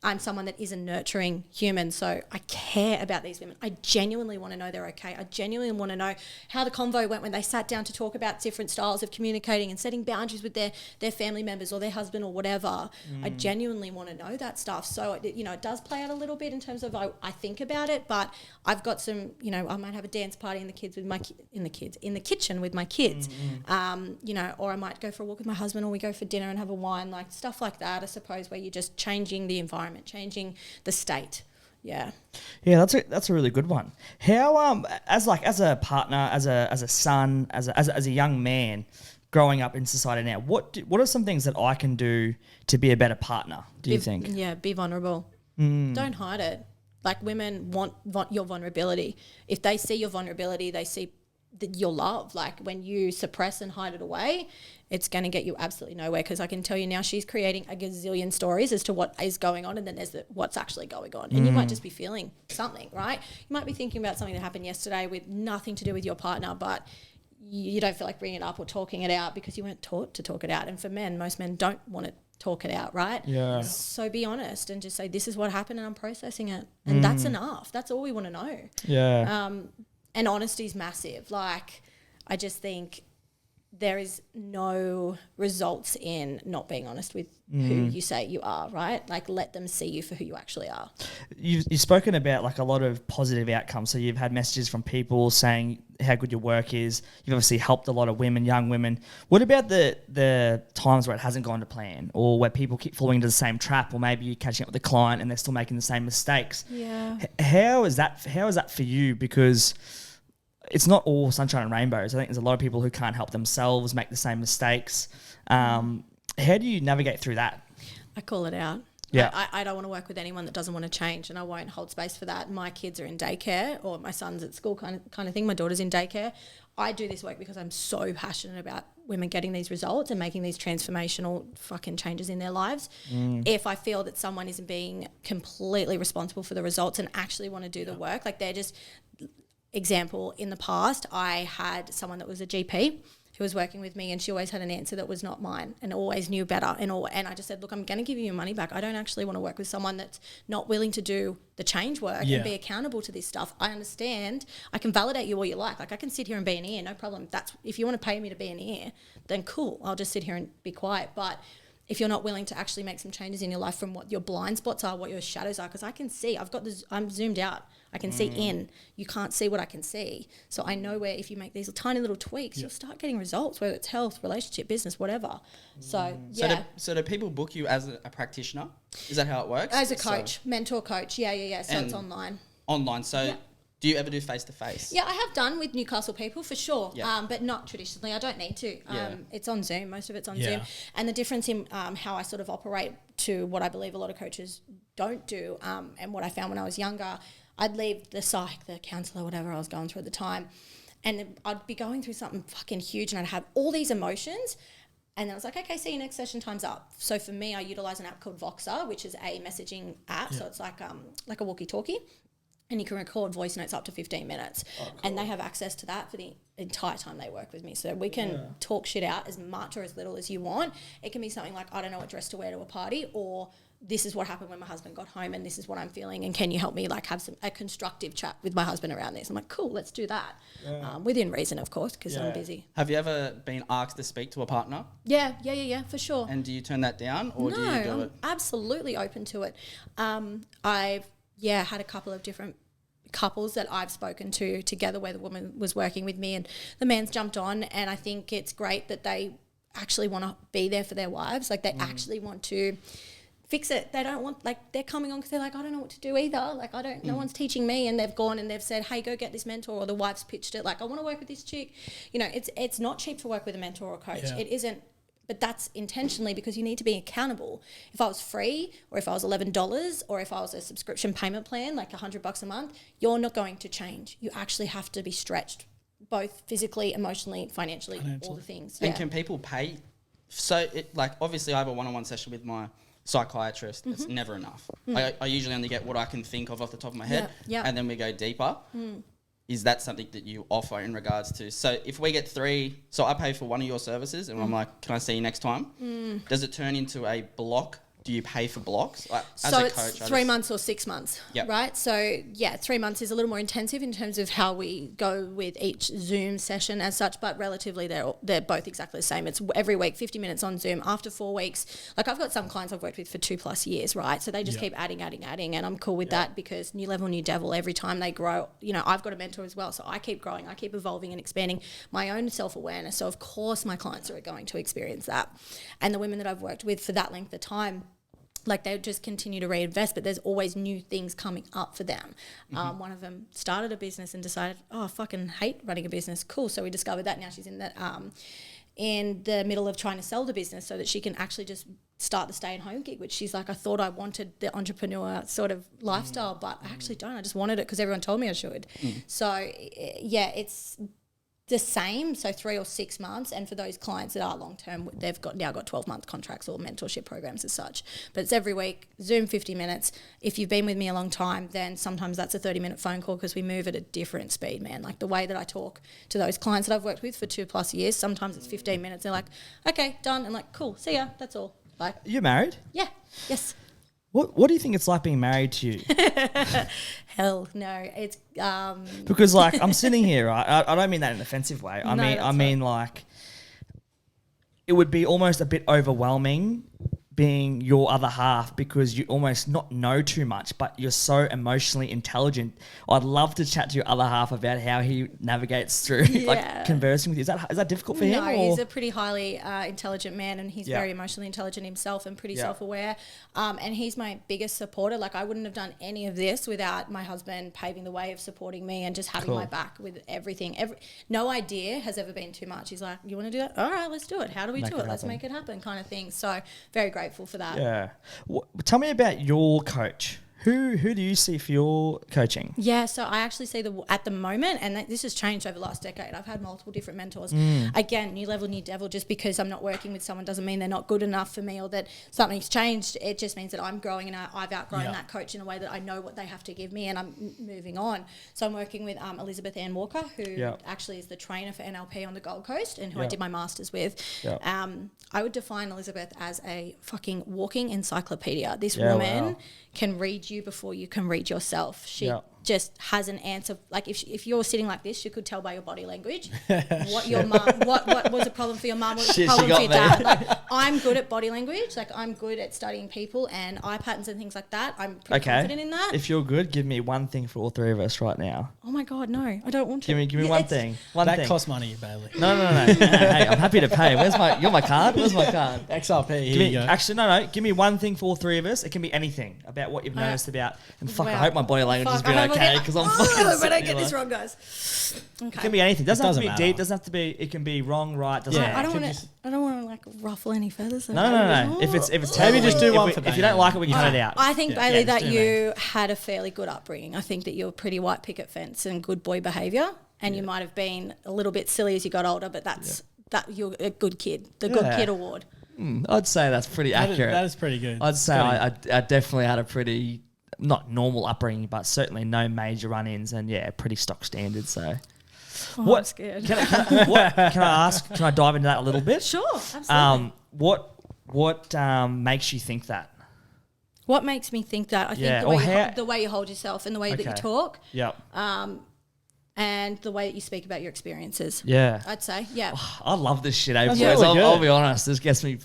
I'm someone that is a nurturing human, so I care about these women. I genuinely want to know they're okay. I genuinely want to know how the convo went when they sat down to talk about different styles of communicating and setting boundaries with their family members or their husband or whatever. I genuinely want to know that stuff. So, it does play out a little bit in terms of I think about it, but I've got some, I might have a dance party in the kitchen with my kids, or I might go for a walk with my husband, or we go for dinner and have a wine, like stuff like that, I suppose, where you're just changing the environment, changing the state. Yeah, that's a really good one. How as a partner, as a son, as a young man growing up in society now, what are some things that I can do to be a better partner, do you think? Yeah, be vulnerable. Don't hide it. Like, women want your vulnerability. If they see your vulnerability, they see your love. Like, when you suppress and hide it away, it's going to get you absolutely nowhere, because I can tell you now she's creating a gazillion stories as to what is going on, and then there's what's actually going on. And you might just be feeling something, right? You might be thinking about something that happened yesterday with nothing to do with your partner, but you don't feel like bringing it up or talking it out because you weren't taught to talk it out. And for men, most men don't want to talk it out, right? Yeah. So be honest and just say, this is what happened and I'm processing it. And that's enough. That's all we want to know. Yeah. And honesty is massive. Like, I just think there is no results in not being honest with who you say you are, right? Like, let them see you for who you actually are. You've spoken about like a lot of positive outcomes. So you've had messages from people saying how good your work is. You've obviously helped a lot of women, young women. What about the times where it hasn't gone to plan, or where people keep falling into the same trap, or maybe you're catching up with a client and they're still making the same mistakes? Yeah. How is that for you? Because it's not all sunshine and rainbows. I think there's a lot of people who can't help themselves, make the same mistakes. How do you navigate through that? I call it out. Yeah. I don't want to work with anyone that doesn't want to change, and I won't hold space for that. My kids are in daycare, or my son's at school kind of thing. My daughter's in daycare. I do this work because I'm so passionate about women getting these results and making these transformational fucking changes in their lives. If I feel that someone isn't being completely responsible for the results and actually want to do the work, like they're just... Example, in the past, I had someone that was a GP who was working with me, and she always had an answer that was not mine and always knew better. And I just said, look, I'm going to give you your money back. I don't actually want to work with someone that's not willing to do the change work and be accountable to this stuff. I understand. I can validate you all you like. Like, I can sit here and be an ear, no problem. If you want to pay me to be an ear, then cool. I'll just sit here and be quiet. But if you're not willing to actually make some changes in your life from what your blind spots are, what your shadows are, because I can see, I'm zoomed out. I can see in. You can't see what I can see. So I know where if you make these tiny little tweaks, you'll start getting results, whether it's health, relationship, business, whatever. So, yeah. So do people book you as a practitioner? Is that how it works? As a coach, mentor coach. Yeah. So it's online. Online. So Do you ever do face-to-face? Yeah, I have done with Newcastle people for sure, Yeah. but not traditionally. I don't need to. Yeah. It's on Zoom. Most of it's on Yeah. Zoom. And the difference in how I sort of operate to what I believe a lot of coaches don't do, and what I found when I was younger, I'd leave the psych, the counsellor, whatever I was going through at the time, and I'd be going through something fucking huge and I'd have all these emotions. And then I was like, okay, see you next session, time's up. So for me, I utilise an app called Voxer, which is a messaging app. So it's like a walkie-talkie. And you can record voice notes up to 15 minutes. Oh, cool. And they have access to that for the entire time they work with me. So we can talk shit out as much or as little as you want. It can be something like, I don't know what dress to wear to a party, or this is what happened when my husband got home and this is what I'm feeling, and can you help me like have a constructive chat with my husband around this? I'm like, cool, let's do that. Within reason, of course, because I'm busy. Have you ever been asked to speak to a partner? Yeah, for sure. And do you turn that down, or do you do I'm it? absolutely open to it. I've had a couple of different couples that I've spoken to together where the woman was working with me and the man's jumped on, and I think it's great that they actually want to be there for their wives. Like they actually want to fix it. They don't want, like, they're coming on because they're like, I don't know what to do either. Like, no one's teaching me. And they've gone and they've said, hey, go get this mentor, or the wife's pitched it. Like, I want to work with this chick. You know, it's not cheap to work with a mentor or a coach. Yeah. It isn't, but that's intentionally because you need to be accountable. If I was free, or if I was $11, or if I was a subscription payment plan, like $100 a month, you're not going to change. You actually have to be stretched, both physically, emotionally, financially. All the things. And can people pay? So, obviously I have a one-on-one session with my psychiatrist. It's never enough. I usually only get what I can think of off the top of my head, and then we go deeper. Is that something that you offer in regards to, so if we get 3, so I pay for one of your services and I'm like, can I see you next time? Does it turn into a block? Do you pay for blocks? Like, as so a it's coach, 3 months or 6 months, Yep. right? So 3 months is a little more intensive in terms of how we go with each Zoom session as such, but relatively they're both exactly the same. It's every week, 50 minutes on Zoom. After 4 weeks, like I've got some clients I've worked with for 2+ years, right? So they just keep adding, and I'm cool with that because new level, new devil. Every time they grow, you know, I've got a mentor as well, so I keep growing, I keep evolving and expanding my own self-awareness. So of course my clients are going to experience that, and the women that I've worked with for that length of time, like they just continue to reinvest, but there's always new things coming up for them. One of them started a business and decided, oh, I fucking hate running a business. Cool. So we discovered that. Now she's in the middle of trying to sell the business so that she can actually just start the stay-at-home gig, which she's like, I thought I wanted the entrepreneur sort of lifestyle, but I actually don't. I just wanted it because everyone told me I should. So, it's the same, so 3 or 6 months, and for those clients that are long term, they've now got 12-month contracts or mentorship programs as such. But it's every week, Zoom 50 minutes. If you've been with me a long time, then sometimes that's a 30-minute phone call because we move at a different speed, man. Like the way that I talk to those clients that I've worked with for 2+ years, sometimes it's 15 minutes. They're like, okay, done, and like, cool, see ya, that's all. Like, You're married? yeah, yes. What do you think it's like being married to you? Hell no, it's Because like I'm sitting here, right? I don't mean that in an offensive way. I No, mean like it would be almost a bit overwhelming being your other half because you almost not know too much, but you're so emotionally intelligent. I'd love to chat to your other half about how he navigates through like conversing with you. Is that difficult for him? No, or? he's a pretty highly intelligent man, and he's very emotionally intelligent himself and pretty self-aware. And he's my biggest supporter. Like I wouldn't have done any of this without my husband paving the way of supporting me and just having my back with everything. No idea has ever been too much. He's like, you want to do that? All right, let's do it. How do we do it? Let's make it happen kind of thing. So very grateful for that. Yeah. Tell me about your coach. Who do you see for your coaching? Yeah, so I actually see at the moment, and this has changed over the last decade, I've had multiple different mentors. Again, new level, new devil. Just because I'm not working with someone doesn't mean they're not good enough for me or that something's changed. It just means that I'm growing and I've outgrown that coach in a way that I know what they have to give me and I'm moving on. So I'm working with Elizabeth Ann Walker, who actually is the trainer for NLP on the Gold Coast and who I did my master's with. I would define Elizabeth as a fucking walking encyclopedia. This woman can read you before you can read yourself. She just has an answer. Like if you're sitting like this, you could tell by your body language what your mum, what was a problem for your mum, what was a problem for your dad. Like I'm good at body language. Like I'm good at studying people and eye patterns and things like that. I'm pretty confident in that. If you're good, give me one thing for all 3 of us right now. Oh my God, no, I don't want to. Give me one thing. That costs money, Bailey. No. Hey, I'm happy to pay. You're my card? Where's my card? XRP, here you go. Actually, no. Give me one thing for all 3 of us. It can be anything about what you've noticed about. And fuck, I hope my body language has been okay. okay? Because I'm fucking. But sitting don't get here this like- wrong, guys. It Okay. can be anything. Doesn't have to doesn't be matter. deep. Doesn't have to be. It can be wrong, right? Doesn't Yeah. matter. I don't Could want just- to. I don't want to like ruffle any feathers. No. If it's Maybe terrible, just do if one we- for If you Bailey. don't like it, we can cut it out. I think Yeah. Bailey, Yeah, that just do you had a fairly good upbringing. I think that you're pretty white picket fence and good boy behaviour, and you might have been a little bit silly as you got older, but that you're a good kid. The good Yeah. kid award. I'd say that's pretty accurate. That is pretty good. I'd say Gotta- I definitely had a pretty not normal upbringing, but certainly no major run-ins, and pretty stock standard. So, Oh, I'm scared. Can I ask? Can I dive into that a little bit? Sure, absolutely. What makes you think that? What makes me think that? I think Yeah, the or way, how- the way you hold yourself and the way that you Okay. talk, Yep. and the way that you speak about your experiences. Yeah. I'd say, yeah. I love this shit, boys. really I'll good. be honest. This gets me.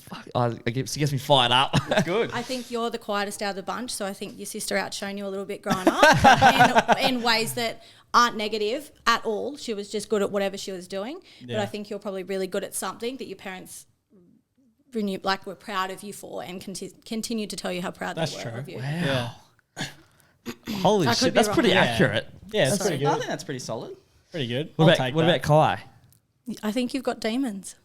It gets me fired up. Good. I think you're the quietest out of the bunch, so I think your sister outshone you a little bit growing up in ways that aren't negative at all. She was just good at whatever she was doing. But Yeah. I think you're probably really good at something that your parents were proud of you for, and continue to tell you how proud That's they were true. of you. Yeah. Holy I could shit, be that's wrong. pretty Yeah. accurate. Yeah, it's Sorry. pretty I good. think that's pretty solid. Pretty good. What I'll about take what that. about Kai? I think you've got demons.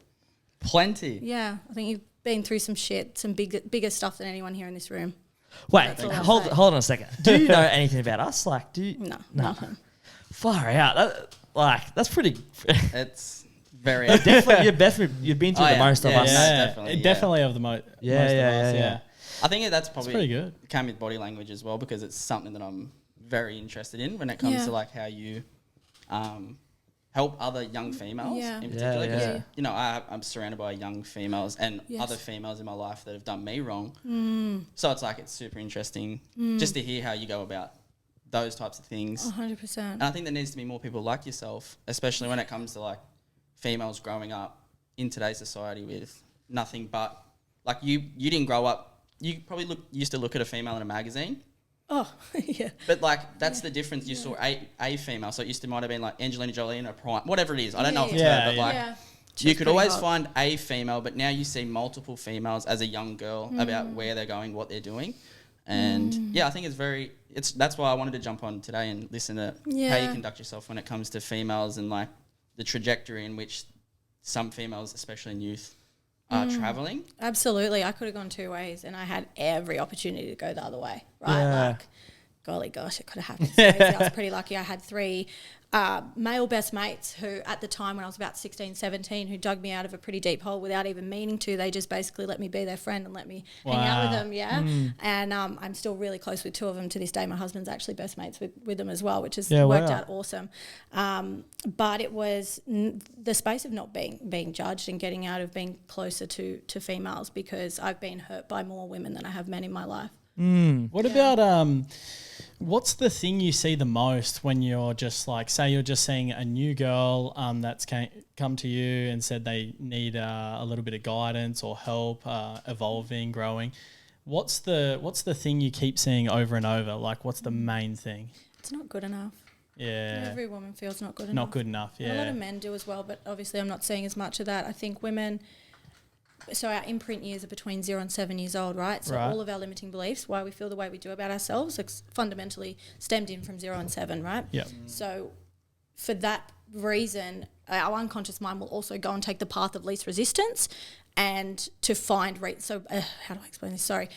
Plenty. Yeah, I think you've been through some shit, some bigger stuff than anyone here in this room. Wait, all I'll hold say. on a second. Do you know anything about us? Like, do you? No, No. Far out. That's pretty. It's very. Definitely, you've been through Oh, the yeah. most of Yeah, us. yeah. Yeah, definitely, it yeah. definitely of the most. Yeah, most yeah, of us, yeah, yeah. I think that's probably pretty good. came with body language as well, because it's something that I'm very interested in when it comes Yeah. to like how you help other young females Yeah. in particular. 'Cause, Yeah. you know, I'm surrounded by young females and Yes. other females in my life that have done me wrong. So it's like it's super interesting just to hear how you go about those types of things. 100%. And I think there needs to be more people like yourself, especially when it comes to like females growing up in today's society with nothing but like you didn't grow up. You probably used to look at a female in a magazine, Oh, yeah. but like that's the difference. You saw a female, so it used to might have been like Angelina Jolie in a prime, whatever it is. I don't know if it's Yeah, her, but yeah. like Yeah. you She's could pretty always hot. find a female, but now you see multiple females as a young girl about where they're going, what they're doing. And yeah, I think that's why I wanted to jump on today and listen to how you Yeah. conduct yourself when it comes to females and like the trajectory in which some females, especially in youth, are traveling. Absolutely. I could have gone two ways, and I had every opportunity to go the other way, right? Yeah. Like, golly gosh, it could have happened. So I was pretty lucky. I had three male best mates who, at the time when I was about 16, 17, who dug me out of a pretty deep hole without even meaning to. They just basically let me be their friend and let me hang out with Wow. them, yeah? And I'm still really close with two of them to this day. My husband's actually best mates with them as well, which has worked out awesome. But it was the space of not being judged and getting out of being closer to females, because I've been hurt by more women than I have men in my life. What about what's the thing you see the most when you're just like, say you're just seeing a new girl that's come to you and said they need a little bit of guidance or help evolving, growing. What's the thing you keep seeing over and over? Like, what's the main thing? It's not good enough. Yeah, Every woman feels not good enough. not good enough. And a lot Yeah, of men do as well, but obviously I'm not seeing as much of that. I think women, so our imprint years are between 0 and 7 years old, right? So Right. all of our limiting beliefs, why we feel the way we do about ourselves, it's fundamentally stemmed in from 0 and 7, right? yeah, So for that reason, our unconscious mind will also go and take the path of least resistance and to find, how do I explain this? Sorry.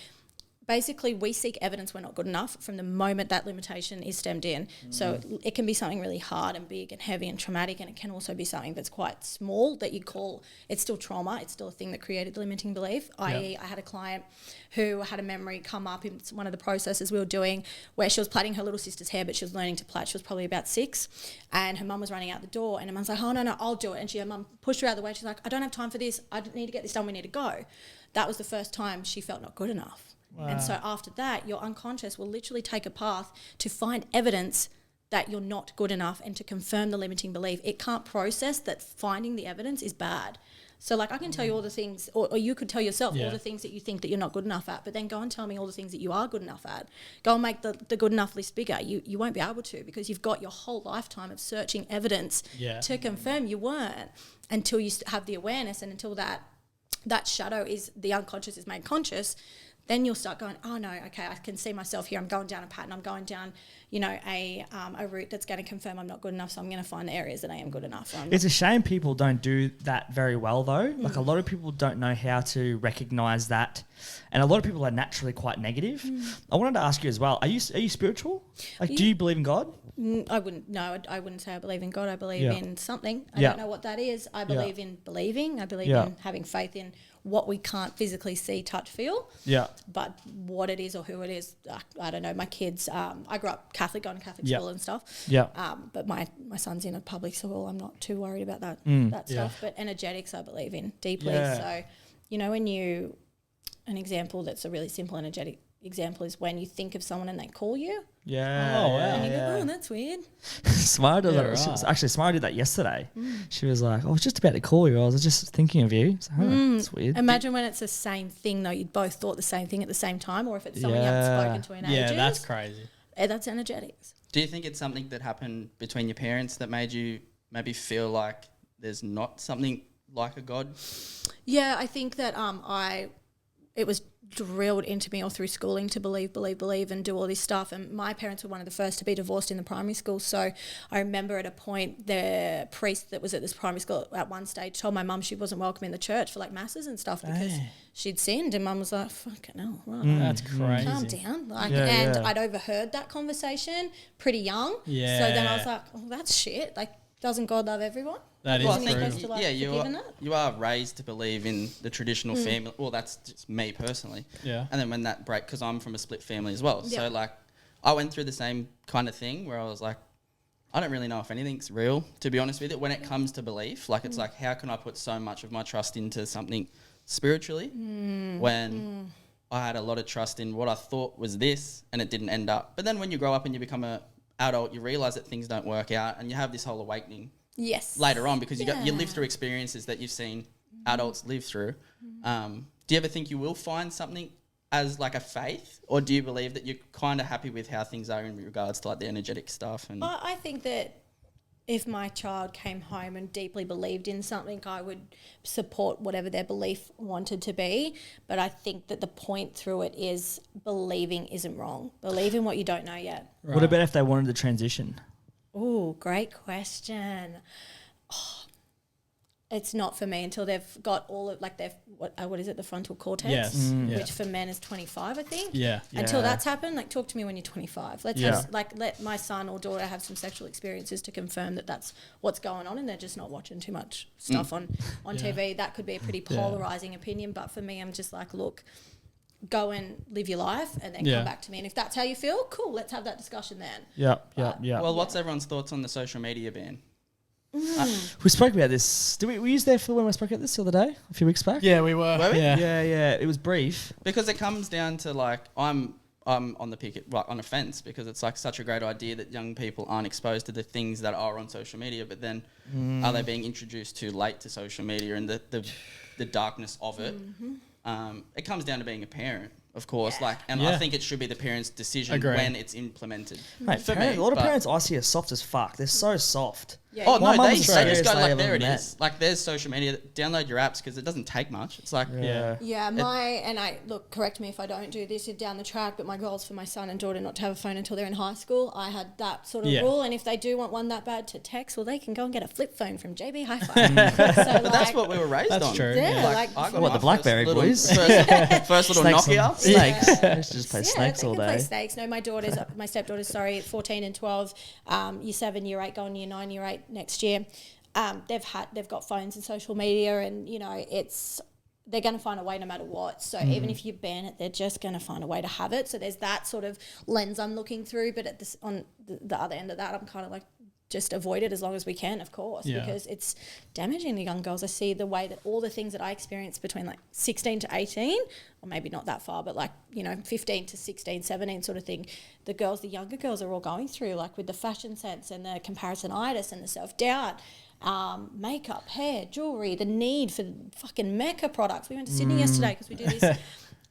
Basically, we seek evidence we're not good enough from the moment that limitation is stemmed in. So it can be something really hard and big and heavy and traumatic, and it can also be something that's quite small that you call, it's still trauma, it's still a thing that created the limiting belief. I.e., I had a client who had a memory come up in one of the processes we were doing where she was plaiting her little sister's hair, but she was learning to plait. She was probably about 6, and her mum was running out the door, and her mum's like, oh, no, I'll do it. And her mum pushed her out of the way. She's like, I don't have time for this. I need to get this done. We need to go. That was the first time she felt not good enough. And so after that, your unconscious will literally take a path to find evidence that you're not good enough and to confirm the limiting belief. It can't process that finding the evidence is bad. So like I can tell you all the things, or you could tell yourself all the things that you think that you're not good enough at, but then go and tell me all the things that you are good enough at. Go and make the good enough list bigger. You won't be able to, because you've got your whole lifetime of searching evidence to confirm you weren't, until you have the awareness, and until that shadow is, the unconscious is made conscious. then you'll start going, oh no, okay, I can see myself here. I'm going down a pattern. I'm going down, a route that's going to confirm I'm not good enough. So I'm going to find the areas that I am good enough. It's a shame people don't do that very well, though. Like a lot of people don't know how to recognise that, and a lot of people are naturally quite negative. I wanted to ask you as well: Are you spiritual? Like, do you believe in God? I wouldn't. No, I wouldn't say I believe in God. I believe in something. I Yeah. don't know what that is. I believe in believing. I believe Yeah. in having faith in what we can't physically see, touch, feel. Yeah. But what it is or who it is, I don't know. My kids, I grew up Catholic, going to Catholic Yeah. school and stuff. Yeah. But my son's in a public school. I'm not too worried about that stuff. But energetics, I believe in deeply. Yeah. So, an example that's a really simple energetic example is when you think of someone and they call you. Yeah. Oh, wow. And you yeah. go, oh, that's weird. Smart does Yeah, that. right. Actually, Smart did that yesterday. She was like, I was just about to call you. I was just thinking of you. So, that's weird. Imagine when it's the same thing, though. You both thought the same thing at the same time, or if it's someone you haven't Yeah. spoken to in ages. Yeah, that's crazy. That's energetics. Do you think it's something that happened between your parents that made you maybe feel like there's not something like a God? Yeah, I think that it was drilled into me all through schooling to believe and do all this stuff. And my parents were one of the first to be divorced in the primary school. So I remember at a point the priest that was at this primary school at one stage told my mum she wasn't welcome in the church for like masses and stuff because she'd sinned. And mum was like, fucking hell, right. That's crazy. Calm down. Yeah. I'd overheard that conversation pretty young. Yeah. So then I was like, oh, that's shit. Like, doesn't God love everyone? That Well, I is think supposed true. to, like, yeah, you forgive are, that? you are raised to believe in the traditional Mm. family. Well, that's just me personally. Yeah. And then when that break, because I'm from a split family as well. Yeah. So, like, I went through the same kind of thing where I was like, I don't really know if anything's real, to be honest with it. When it comes to belief, like, it's like, how can I put so much of my trust into something spiritually when I had a lot of trust in what I thought was this and it didn't end up. But then when you grow up and you become an adult, you realize that things don't work out and you have this whole awakening Yes. later on because you Yeah. live through experiences that you've seen adults live through. Do you ever think you will find something as like a faith, or do you believe that you're kind of happy with how things are in regards to like the energetic stuff? And I think that if my child came home and deeply believed in something, I would support whatever their belief wanted to be. But I think that the point through it is believing isn't wrong. Believe in what you don't know yet. What about if they wanted to transition? Oh, great question. Oh, it's not for me until they've got all of, like, what is it, the frontal cortex? Yes. Which for men is 25, I think. Yeah. Until Yeah. that's happened, like, talk to me when you're 25. Let's Yeah. let my son or daughter have some sexual experiences to confirm that that's what's going on, and they're just not watching too much stuff on TV. That could be a pretty polarizing opinion, but for me, I'm just like, look, go and live your life and then Yeah. come back to me. And if that's how you feel, cool, let's have that discussion then. Yeah. well, what's everyone's thoughts on the social media ban? We spoke about this. Were you there for when we spoke about this the other day, a few weeks back? Yeah, we were. Were we? Yeah. Yeah. It was brief. Because it comes down to like I'm on the picket, like on a fence, because it's like such a great idea that young people aren't exposed to the things that are on social media, but then are they being introduced too late to social media and the darkness of it? It comes down to being a parent, of course, and I Yeah. think it should be the parent's decision Agreed. when it's implemented. Mate, For a me, lot of but- parents I see are soft as fuck. They're so soft. Yeah, Oh My no, mum they was the just scariest go I like ever there it met. is. Like there's social media. Download your apps because it doesn't take much. It's like Yeah, look, correct me if I don't do this down the track, but my goal is for my son and daughter not to have a phone until they're in high school. I had that sort of Yeah. rule, and if they do want one that bad to text, well, they can go and get a flip phone from JB Hi-Fi. So, But that's what we were raised That's on. true. Yeah, Like, like, I got What, my the BlackBerry first little- boys? First little Nokia. Snakes. Let's just play yeah, snakes they all can play day. snakes. No, my stepdaughter's 14 and 12, year 7, year 8, going year 9, year 8 next year. They've got phones and social media, and they're going to find a way no matter what. So even if you ban it, they're just going to find a way to have it. So there's that sort of lens I'm looking through. But on the other end of that, I'm kind of like, just avoid it as long as we can, of course, Yeah. because it's damaging the young girls. I see the way that all the things that I experienced between like 16 to 18, or maybe not that far, but like, 15 to 16, 17 sort of thing, the younger girls are all going through, like with the fashion sense and the comparisonitis and the self-doubt, makeup, hair, jewellery, the need for fucking Mecca products. We went to Sydney yesterday because we do this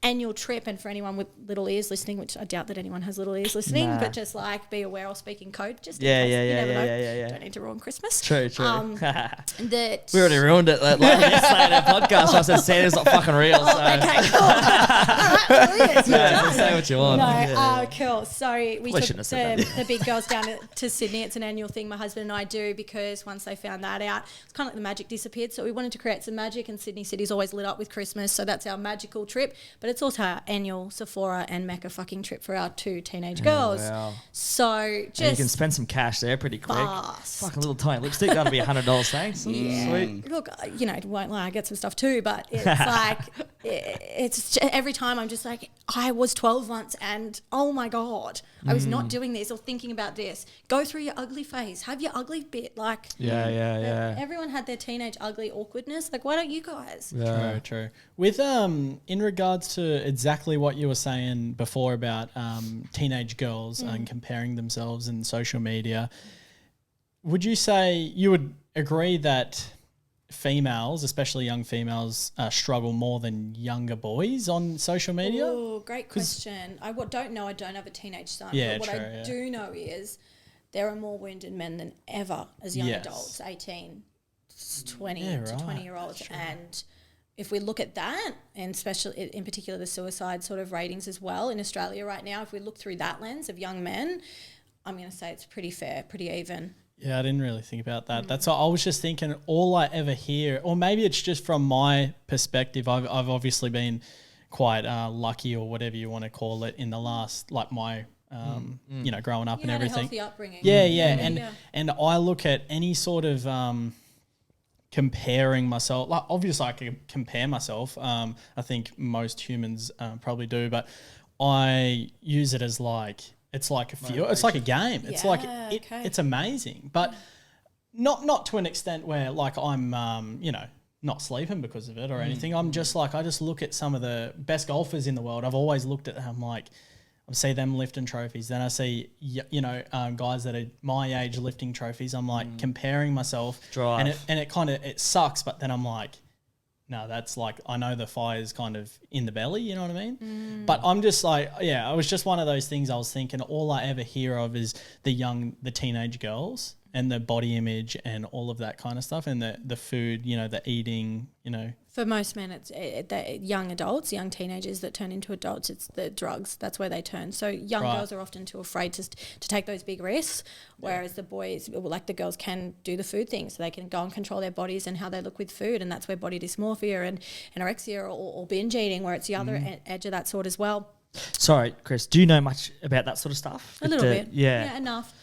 annual trip, and for anyone with little ears listening, which I doubt that anyone has little ears listening, but just like be aware or speak in code, just in case. You never know. Don't need to ruin Christmas. True. That We already ruined it like yesterday in our podcast. I said Santa's not fucking real. So. Okay, cool. All right, well, it is. Yeah, say what you want. No, cool. So we took shouldn't have said the big girls down to Sydney. It's an annual thing my husband and I do, because once they found that out, it's kind of like the magic disappeared. So we wanted to create some magic, and Sydney City's always lit up with Christmas. So that's our magical trip. But it's also our annual Sephora and Mecca fucking trip for our 2 teenage girls. Wow. So just... And you can spend some cash there pretty quick. Fast. Fucking little tiny lipstick, that'll be $100, thanks. Yeah. Sweet. Look, won't lie, I get some stuff too, but it's like, every time I'm just like, I was 12 once and oh my God, I was not doing this or thinking about this. Go through your ugly phase, have your ugly bit. Like, Yeah. everyone had their teenage ugly awkwardness. Like, why don't you guys? True. With in regards to exactly what you were saying before about teenage girls and comparing themselves in social media, would you say you would agree that females, especially young females, struggle more than younger boys on social media? Oh, great question. I don't know. I don't have a teenage son. Yeah, but what true, I do know is there are more wounded men than ever as young adults, 18, 20 to 20-year-olds. And if we look at that, and especially in particular the suicide sort of ratings as well in Australia right now, if we look through that lens of young men, I'm going to say it's pretty fair, pretty even. Yeah, I didn't really think about that. That's what I was just thinking. All I ever hear, or maybe it's just from my perspective, I've obviously been quite lucky, or whatever you want to call it, in the last, like my, growing up and everything. A healthy upbringing. Yeah. And I look at any sort of comparing myself. Like, obviously, I can compare myself. I think most humans probably do, but I use it as like, it's like it's like a game. It's like it's amazing, but not to an extent where like I'm not sleeping because of it or anything. I'm just like, I just look at some of the best golfers in the world. I've always looked at them like, I see them lifting trophies. Then I see guys that are my age lifting trophies. I'm like comparing myself, and it kind of it sucks. But then I'm like, no, that's like, I know the fire's kind of in the belly, you know what I mean? But I'm just like, it was just one of those things I was thinking, all I ever hear of is the teenage girls and the body image and all of that kind of stuff, and the food, the eating, For most men, it's the young adults, young teenagers that turn into adults. It's the drugs. That's where they turn. So young girls are often too afraid to take those big risks, whereas the boys, like the girls, can do the food thing. So they can go and control their bodies and how they look with food, and that's where body dysmorphia and anorexia or binge eating, where it's the other edge of that sort as well. Sorry, Chris, do you know much about that sort of stuff? A little bit. Yeah, enough.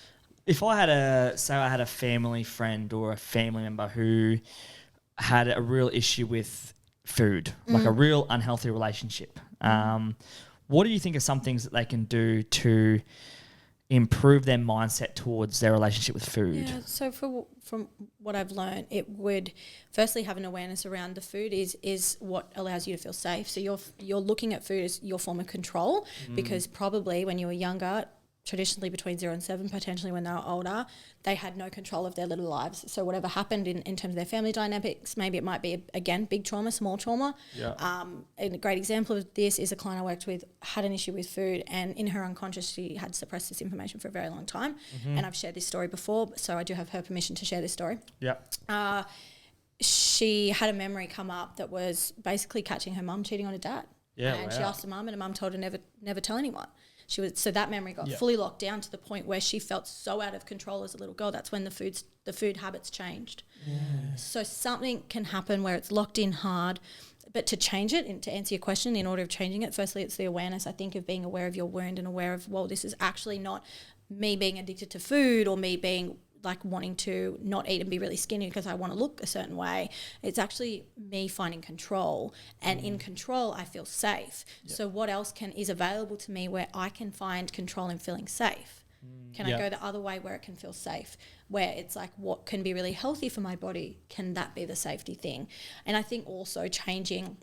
If I had a family friend or a family member who had a real issue with food, like a real unhealthy relationship, what do you think are some things that they can do to improve their mindset towards their relationship with food? Yeah, so from what I've learned, it would firstly have an awareness around the food is what allows you to feel safe. So you're looking at food as your form of control, because probably when you were younger, traditionally between 0 and 7, potentially when they were older, they had no control of their little lives. So whatever happened in terms of their family dynamics, maybe it might be, again, big trauma, small trauma. Yeah. And a great example of this is a client I worked with had an issue with food, and in her unconscious, she had suppressed this information for a very long time. And I've shared this story before, so I do have her permission to share this story. Yeah. She had a memory come up that was basically catching her mum cheating on her dad. Yeah, and she asked her mum, and her mum told her never tell anyone. So that memory got fully locked down to the point where she felt so out of control as a little girl. That's when the food habits changed. Yeah. So something can happen where it's locked in hard, but to change it, and to answer your question, in order of changing it, firstly, it's the awareness, I think, of being aware of your wound and aware of, well, this is actually not me being addicted to food or me being like wanting to not eat and be really skinny because I want to look a certain way. It's actually me finding control, and in control I feel safe. So what else is available to me where I can find control in feeling safe? Can I go the other way where it can feel safe, where it's like what can be really healthy for my body? Can that be the safety thing? And I think also changing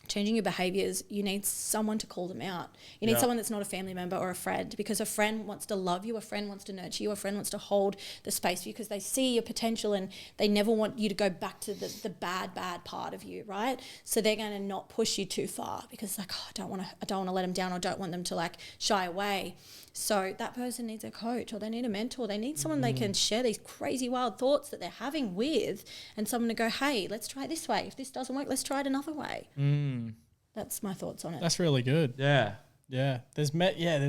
changing your behaviors, you need someone to call them out. You need someone that's not a family member or a friend, because a friend wants to love you, a friend wants to nurture you, a friend wants to hold the space for you because they see your potential and they never want you to go back to the bad part of you, right? So they're going to not push you too far because it's like, oh, I don't want to let them down, or don't want them to like shy away. So that person needs a coach, or they need a mentor. They need someone they can share these crazy wild thoughts that they're having with, and someone to go, hey, let's try it this way. If this doesn't work, let's try it another way. That's my thoughts on it. That's really good. Yeah. Yeah. There's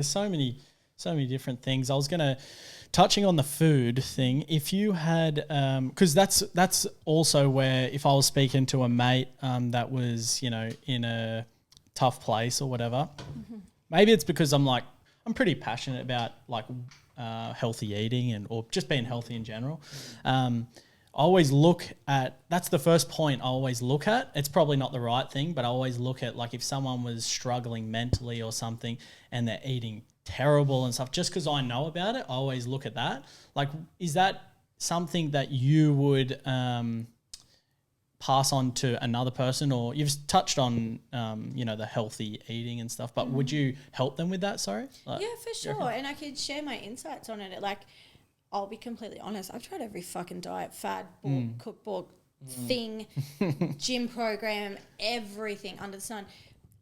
so many different things. I was gonna touching on the food thing. If you had, because that's also where if I was speaking to a mate that was, you know, in a tough place or whatever, maybe it's because I'm pretty passionate about like healthy eating or just being healthy in general. I always look at, that's the first point I always look at. It's probably not the right thing, but I always look at like if someone was struggling mentally or something and they're eating terrible and stuff, just because I know about it, I always look at that. Like, is that something that you would pass on to another person? Or you've touched on, you know, the healthy eating and stuff, but would you help them with that? Sorry? Like, yeah, for sure. And I could share my insights on it. Like, I'll be completely honest. I've tried every fucking diet, fad, book, cookbook, thing, gym program, everything under the sun.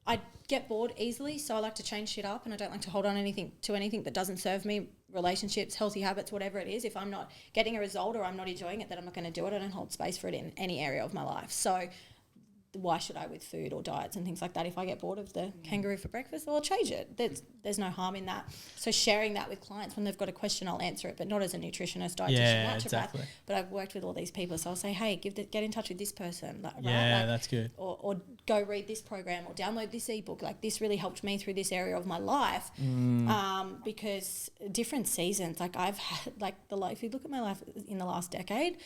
I get bored easily, so I like to change shit up, and I don't like to hold on to anything that doesn't serve me. Relationships, healthy habits, whatever it is. If I'm not getting a result or I'm not enjoying it, then I'm not going to do it. I don't hold space for it in any area of my life. So why should I with food or diets and things like that? If I get bored of the kangaroo for breakfast, well, I'll change it. There's no harm in that. So sharing that with clients, when they've got a question, I'll answer it, but not as a nutritionist, dietitian, naturopath. Exactly. But I've worked with all these people, so I'll say, hey, get in touch with this person. Right? that's good. Or go read this program or download this ebook. Like, this really helped me through this area of my life. Because different seasons, like I've had, like if you look at my life in the last decade,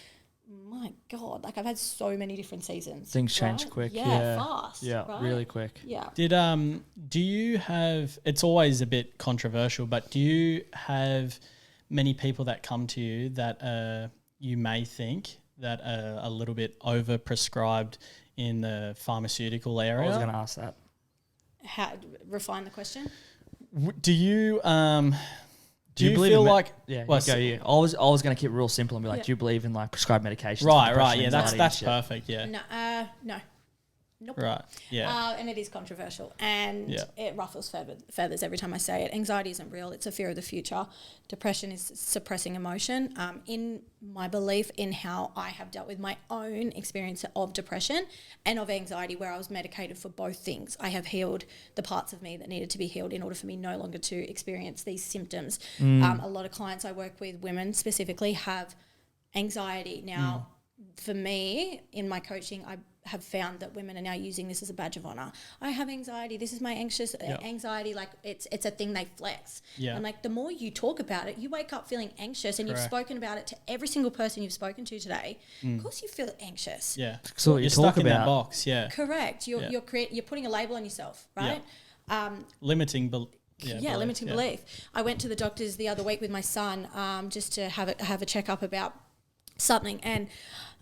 my God, like I've had so many different seasons. Things change quick. Yeah, fast. Yeah, right? really quick. Yeah. Do you have, it's always a bit controversial, but do you have many people that come to you that you may think that are a little bit overprescribed in the pharmaceutical area? I was going to ask that. How refine the question? Do you do you believe feel in like I was going to keep it real simple and be like, do you believe in like prescribed medications? Right, yeah, that's perfect, yeah. No. Nope. Right, yeah. And it is controversial, and it ruffles feathers every time I say it. Anxiety isn't real. It's a fear of the future. Depression is suppressing emotion. In my belief in how I have dealt with my own experience of depression and of anxiety, where I was medicated for both things, I have healed the parts of me that needed to be healed in order for me no longer to experience these symptoms. A lot of clients I work with, women specifically, have anxiety. Now, for me, in my coaching, I have found that women are now using this as a badge of honor. I have anxiety. This is my anxiety. Like it's a thing they flex. Yeah. And like the more you talk about it, you wake up feeling anxious, and you've spoken about it to every single person you've spoken to today. Of course, you feel anxious. Yeah. So what you're you stuck talk in that about. box. Yeah. Correct. You're putting a label on yourself, right? Limiting limiting belief. I went to the doctors the other week with my son just to have a checkup about something, and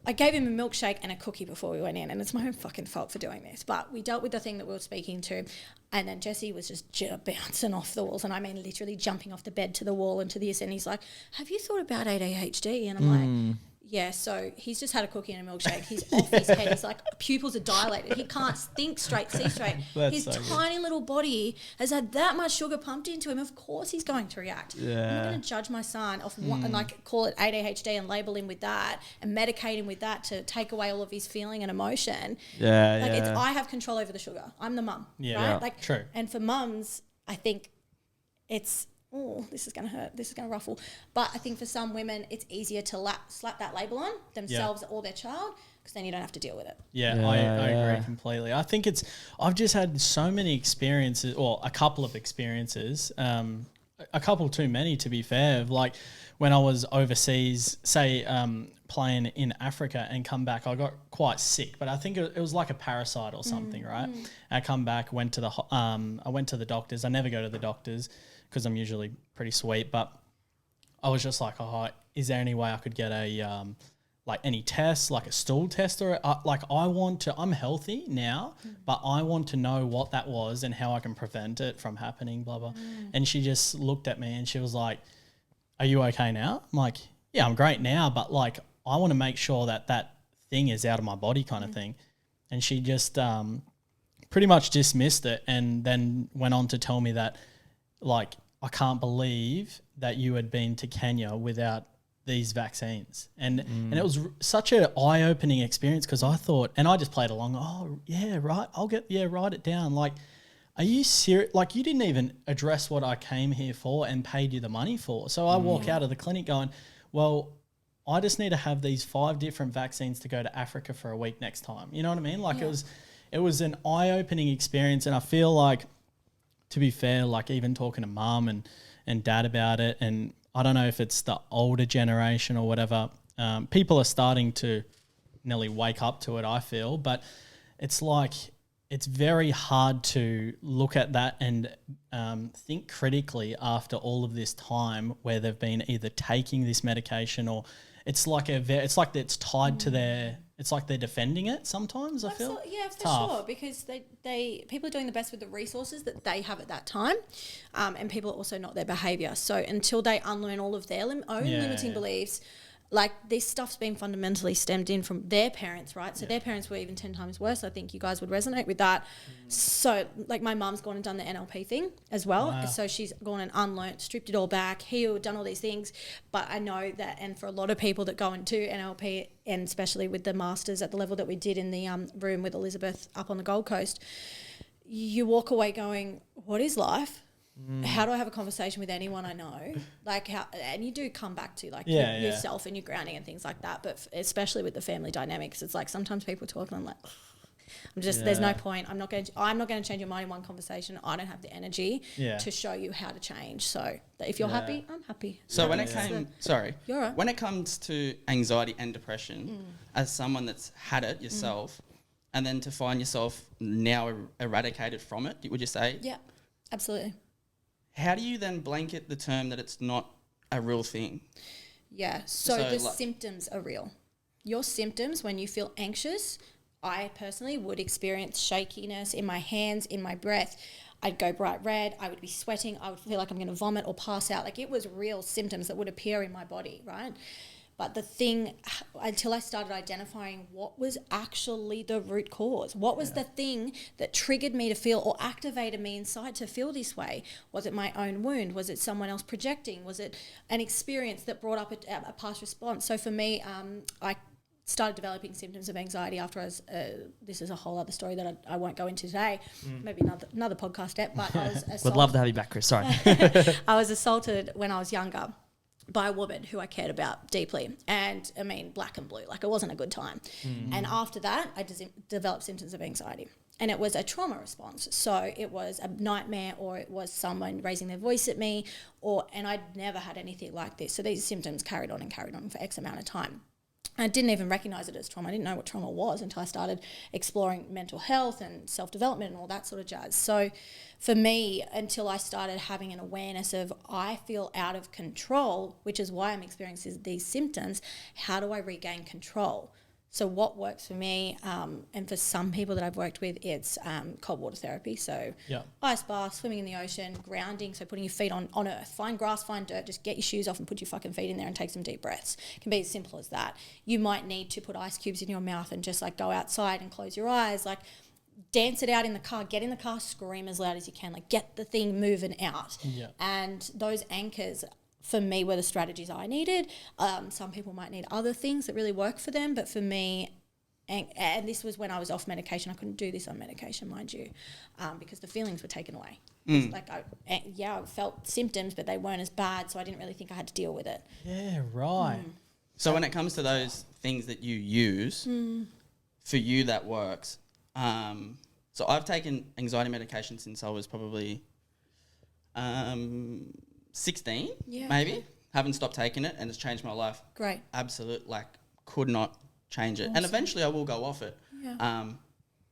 I gave him a milkshake and a cookie before we went in, and it's my own fucking fault for doing this. But we dealt with the thing that we were speaking to, and then Jesse was just bouncing off the walls, and I mean literally jumping off the bed to the wall and to this, and he's like, have you thought about ADHD? And I'm like, yeah, so he's just had a cookie and a milkshake. He's off his head. He's like, pupils are dilated. He can't think straight, see straight. His so tiny little body has had that much sugar pumped into him. Of course he's going to react. Yeah. I'm not going to judge my son off one, and like call it ADHD and label him with that and medicate him with that to take away all of his feeling and emotion. I have control over the sugar. I'm the mum. Yeah. Right? True. And for mums, I think it's, this is going to hurt, this is going to ruffle. But I think for some women, it's easier to slap that label on themselves or their child, because then you don't have to deal with it. I agree completely. I think I've just had so many experiences, or a couple of experiences, a couple too many to be fair, of like when I was overseas, say playing in Africa and come back, I got quite sick, but I think it was like a parasite or something, right? I come back, I went to the doctors. I never go to the doctors because I'm usually pretty sweet, but I was just like, is there any way I could get a like any tests, like a stool test, or like I'm healthy now, but I want to know what that was and how I can prevent it from happening, blah, blah. And she just looked at me and she was like, are you okay now? I'm like, yeah, I'm great now, but like, I want to make sure that that thing is out of my body kind of thing. And she just pretty much dismissed it and then went on to tell me that, like, I can't believe that you had been to Kenya without these vaccines. And it was such an eye-opening experience because I thought, and I just played along, oh, yeah, right, write it down. Like, are you serious? Like, you didn't even address what I came here for and paid you the money for. So I walk out of the clinic going, well, I just need to have these 5 different vaccines to go to Africa for a week next time. You know what I mean? Like, it was an eye-opening experience, and I feel like, to be fair, like even talking to mum and dad about it, and I don't know if it's the older generation or whatever, people are starting to nearly wake up to it, I feel, but it's like it's very hard to look at that and think critically after all of this time where they've been either taking this medication or it's like it's tied to their. It's like they're defending it sometimes, I feel. Yeah, for sure, because they people are doing the best with the resources that they have at that time, and people are also not their behaviour. So until they unlearn all of their own limiting beliefs, like this stuff's been fundamentally stemmed in from their parents, right? So their parents were even 10 times worse. I think you guys would resonate with that. So like my mum's gone and done the NLP thing as well. Wow. So she's gone and unlearned, stripped it all back, healed, done all these things. But I know that, and for a lot of people that go into NLP, and especially with the masters at the level that we did in the room with Elizabeth up on the Gold Coast, you walk away going, what is life? How do I have a conversation with anyone I know? Like how, and you do come back to like yourself and your grounding and things like that. But especially with the family dynamics, it's like sometimes people talk and I'm like, there's no point. I'm not going to change your mind in one conversation. I don't have the energy to show you how to change. So if you're happy, I'm happy. So when You're right. when it comes to anxiety and depression, as someone that's had it yourself, and then to find yourself now eradicated from it, would you say? Yeah, absolutely. How do you then blanket the term that it's not a real thing? Yeah, so the symptoms are real. Your symptoms when you feel anxious, I personally would experience shakiness in my hands, in my breath. I'd go bright red, I would be sweating, I would feel like I'm going to vomit or pass out. Like it was real symptoms that would appear in my body, right? But the thing, until I started identifying what was actually the root cause, what was the thing that triggered me to feel or activated me inside to feel this way? Was it my own wound? Was it someone else projecting? Was it an experience that brought up a past response? So for me, I started developing symptoms of anxiety after I was, this is a whole other story that I won't go into today, maybe another podcast ep, but I was assaulted. Would love to have you back, Chris. Sorry. I was assaulted when I was younger by a woman who I cared about deeply. And I mean, black and blue, like it wasn't a good time. And after that, I developed symptoms of anxiety. And it was a trauma response. So it was a nightmare or it was someone raising their voice at me and I'd never had anything like this. So these symptoms carried on for X amount of time. I didn't even recognise it as trauma. I didn't know what trauma was until I started exploring mental health and self-development and all that sort of jazz. So for me, until I started having an awareness of I feel out of control, which is why I'm experiencing these symptoms, how do I regain control? So what works for me, and for some people that I've worked with, it's cold water therapy. So ice bath, swimming in the ocean, grounding, so putting your feet on earth. Find grass, find dirt, just get your shoes off and put your fucking feet in there and take some deep breaths. It can be as simple as that. You might need to put ice cubes in your mouth and just like go outside and close your eyes, like dance it out in the car, get in the car, scream as loud as you can, like get the thing moving out. And those anchors for me were the strategies I needed. Some people might need other things that really work for them, but for me, and this was when I was off medication. I couldn't do this on medication, mind you, because the feelings were taken away. Like I felt symptoms, but they weren't as bad, so I didn't really think I had to deal with it. Yeah, right. So when it comes to those things that you use, for you that works. So I've taken anxiety medication since I was probably 16, maybe. Okay. Haven't stopped taking it and it's changed my life. Great. Absolute, like, could not change it. Awesome. And eventually I will go off it. Yeah.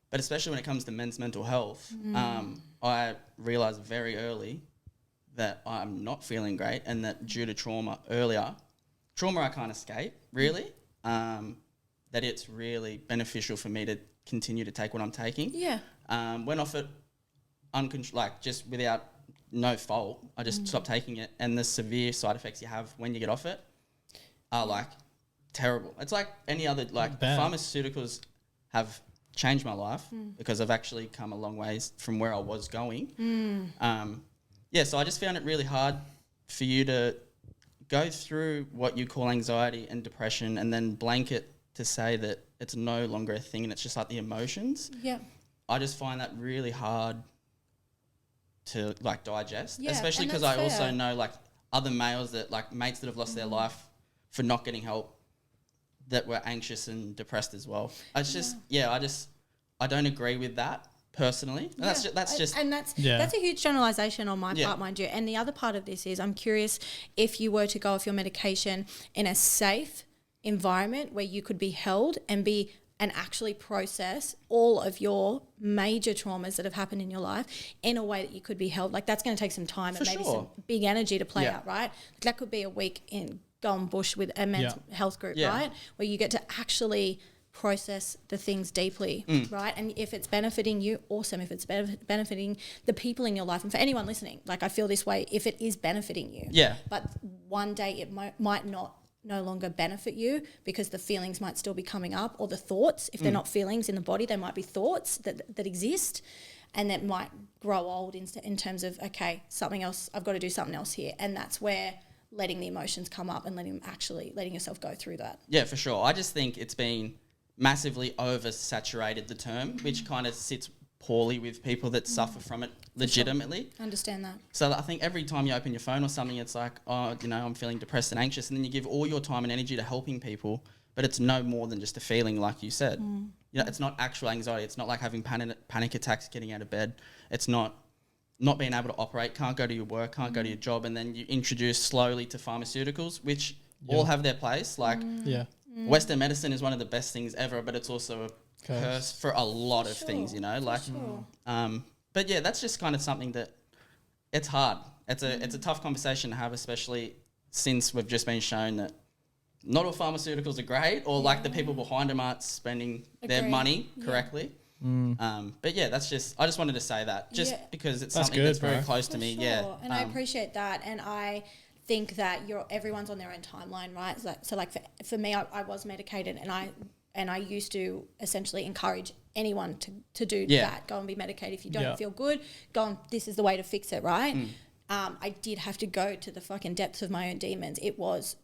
But especially when it comes to men's mental health, I realised very early that I'm not feeling great and that due to trauma I can't escape, really. that it's really beneficial for me to continue to take what I'm taking. Yeah. Went off it just without no fault. I just stopped taking it, and the severe side effects you have when you get off it are like terrible. It's like any other pharmaceuticals have changed my life because I've actually come a long ways from where I was going. So I just found it really hard for you to go through what you call anxiety and depression and then blanket to say that it's no longer a thing and it's just like the emotions. Yeah. I just find that really hard to like digest, Yeah, especially and because that's I also fair. know like other males that like mates that have lost their life for not getting help that were anxious and depressed as well. It's just, I don't agree with that personally. And that's a huge generalization on my part, mind you. And the other part of this is I'm curious if you were to go off your medication in a safe environment where you could be held and actually process all of your major traumas that have happened in your life in a way that you could be held. Like that's going to take some time and maybe some big energy to play out, right? That could be a week in Golden Bush with a mental health group, right? Where you get to actually process the things deeply, right? And if it's benefiting you, awesome. If it's benefiting the people in your life, and for anyone listening, like I feel this way, if it is benefiting you, but one day it might not no longer benefit you because the feelings might still be coming up, or the thoughts, if they're not feelings in the body, they might be thoughts that exist, and that might grow old in terms of, okay, something else, I've got to do something else here. And that's where letting the emotions come up and letting yourself go through that. Yeah, for sure. I just think it's been massively oversaturated, the term, which kind of sits poorly with people that suffer from it legitimately. Sure. Understand that. So I think every time you open your phone or something, it's like, oh, I'm feeling depressed and anxious, and then you give all your time and energy to helping people, but it's no more than just a feeling, like you said. It's not actual anxiety. It's not like having panic attacks getting out of bed. It's not being able to operate, can't go to your work, can't go to your job, and then you introduce slowly to pharmaceuticals, which all have their place. Like Western medicine is one of the best things ever, but it's also a curse for a lot of things, but yeah, that's just kind of something that it's hard. It's a tough conversation to have, especially since we've just been shown that not all pharmaceuticals are great, or like the people behind them aren't spending their money correctly. But yeah, I just wanted to say that because it's something that's very close to me. Sure. And I appreciate that. And I think that everyone's on their own timeline, right? So like for me, I was medicated, and I used to essentially encourage anyone to do that. Go and be medicated. If you don't feel good, go and, this is the way to fix it, right? I did have to go to the fucking depths of my own demons. It was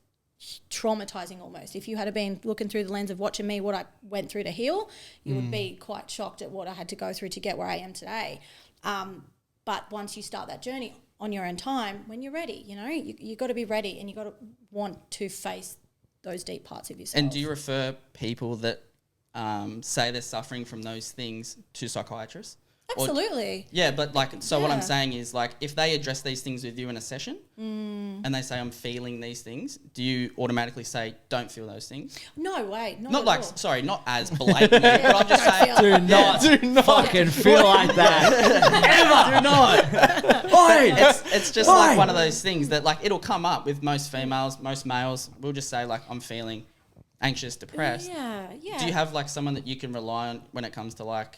traumatizing almost. If you had been looking through the lens of watching me, what I went through to heal, you would be quite shocked at what I had to go through to get where I am today. But once you start that journey on your own time, when you're ready, you got to be ready, and you got to want to face those deep parts of yourself. And do you refer people that say they're suffering from those things to psychiatrists? Absolutely. But what I'm saying is, like, if they address these things with you in a session and they say, I'm feeling these things, do you automatically say, don't feel those things? No way. Not like, sorry, not as blatantly, but I'm just saying. Do not fucking feel like that. Ever. Do not. It's just like one of those things that, like, it'll come up with most females, most males. We'll just say, like, I'm feeling anxious, depressed. Yeah. Do you have, like, someone that you can rely on when it comes to, like,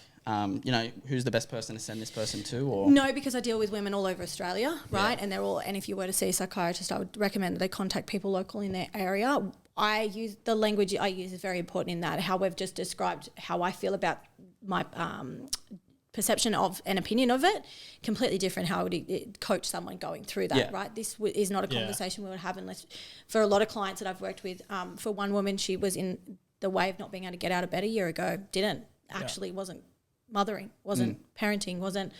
who's the best person to send this person to? Or no, because I deal with women all over Australia, right? And and if you were to see a psychiatrist, I would recommend that they contact people local in their area. The language I use is very important in that, how we've just described how I feel about my perception of an opinion of it, completely different how I would coach someone going through that, right? This is not a conversation we would have unless, for a lot of clients that I've worked with, for one woman, she was in the way of not being able to get out of bed a year ago, wasn't mothering, wasn't parenting, wasn't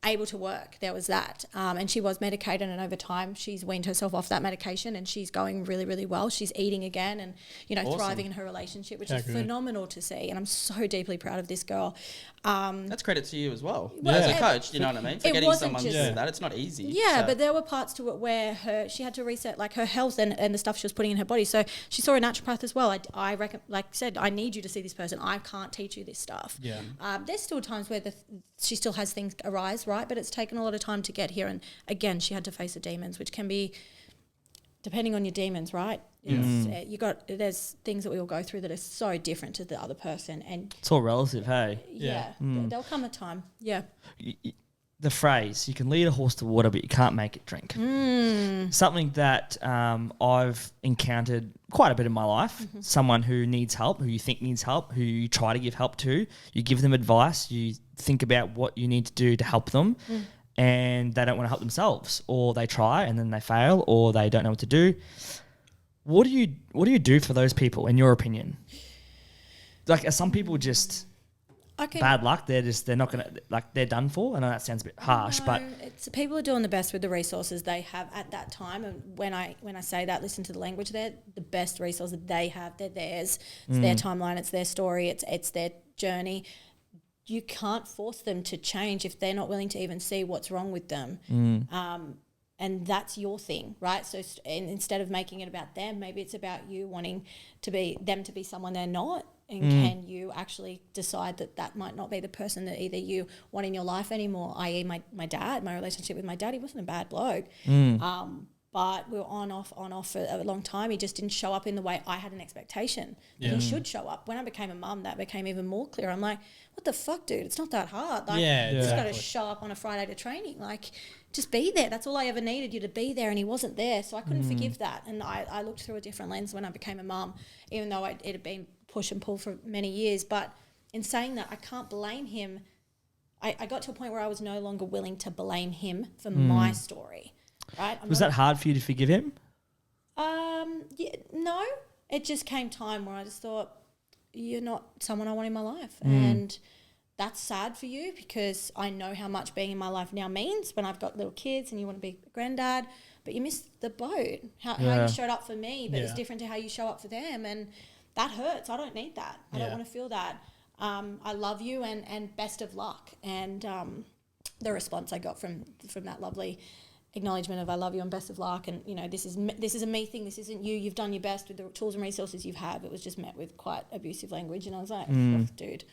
able to work. There was that. And she was medicated, and over time she's weaned herself off that medication, and she's going really, really well. She's eating again and, awesome. Thriving in her relationship, which is phenomenal to see. And I'm so deeply proud of this girl. That's credit to you as well. As a coach, you know what I mean? For getting someone to do that, it's not easy. Yeah, but there were parts to it where she had to reset like her health and the stuff she was putting in her body. So she saw a naturopath as well. I reckon, like I said, I need you to see this person. I can't teach you this stuff. Yeah. There's still times where she still has things arise, right? But it's taken a lot of time to get here. And again, she had to face the demons, which can be depending on your demons, right? There's things that we all go through that are so different to the other person, and It's all relative, hey. there'll come a time. Yeah. The phrase, you can lead a horse to water, but you can't make it drink. Something that I've encountered quite a bit in my life. Someone who needs help, who you think needs help, who you try to give help to. You give them advice. You think about what you need to do to help them, and they don't want to help themselves, or they try and then they fail, or they don't know what to do. What do you do for those people, in your opinion? Like, are some people just... bad luck? They're not gonna, like, they're done for. I know that sounds a bit harsh, but it's people are doing the best with the resources they have at that time. And when I say that, listen to the language there. The best resources they have, they're theirs. It's their timeline. It's their story. It's their journey. You can't force them to change if they're not willing to even see what's wrong with them. And that's your thing, right? So instead of making it about them, maybe it's about you wanting them to be someone they're not. And can you actually decide that might not be the person that either you want in your life anymore, i.e. my dad, my relationship with my dad, he wasn't a bad bloke. But we were on off for a long time. He just didn't show up in the way I had an expectation that he should show up. When I became a mum, that became even more clear. I'm like, what the fuck, dude? It's not that hard. Like, you just got to show up on a Friday to training. Like, just be there. That's all I ever needed, you to be there, and he wasn't there. So I couldn't forgive that. And I looked through a different lens when I became a mum, even though it had been push and pull for many years. But in saying that, I can't blame him. I got to a point where I was no longer willing to blame him for my story. Right? Was that hard for you to forgive him? No. It just came time where I just thought, you're not someone I want in my life. And that's sad for you, because I know how much being in my life now means when I've got little kids and you want to be a granddad, but you missed the boat. How you showed up for me, but it's different to how you show up for them. And that hurts. I don't need that. I don't want to feel that. I love you and best of luck. And the response I got from that lovely acknowledgement of I love you and best of luck, and you know, this is a me thing, this isn't you, you've done your best with the tools and resources you've had. It was just met with quite abusive language, and I was like, oh, dude,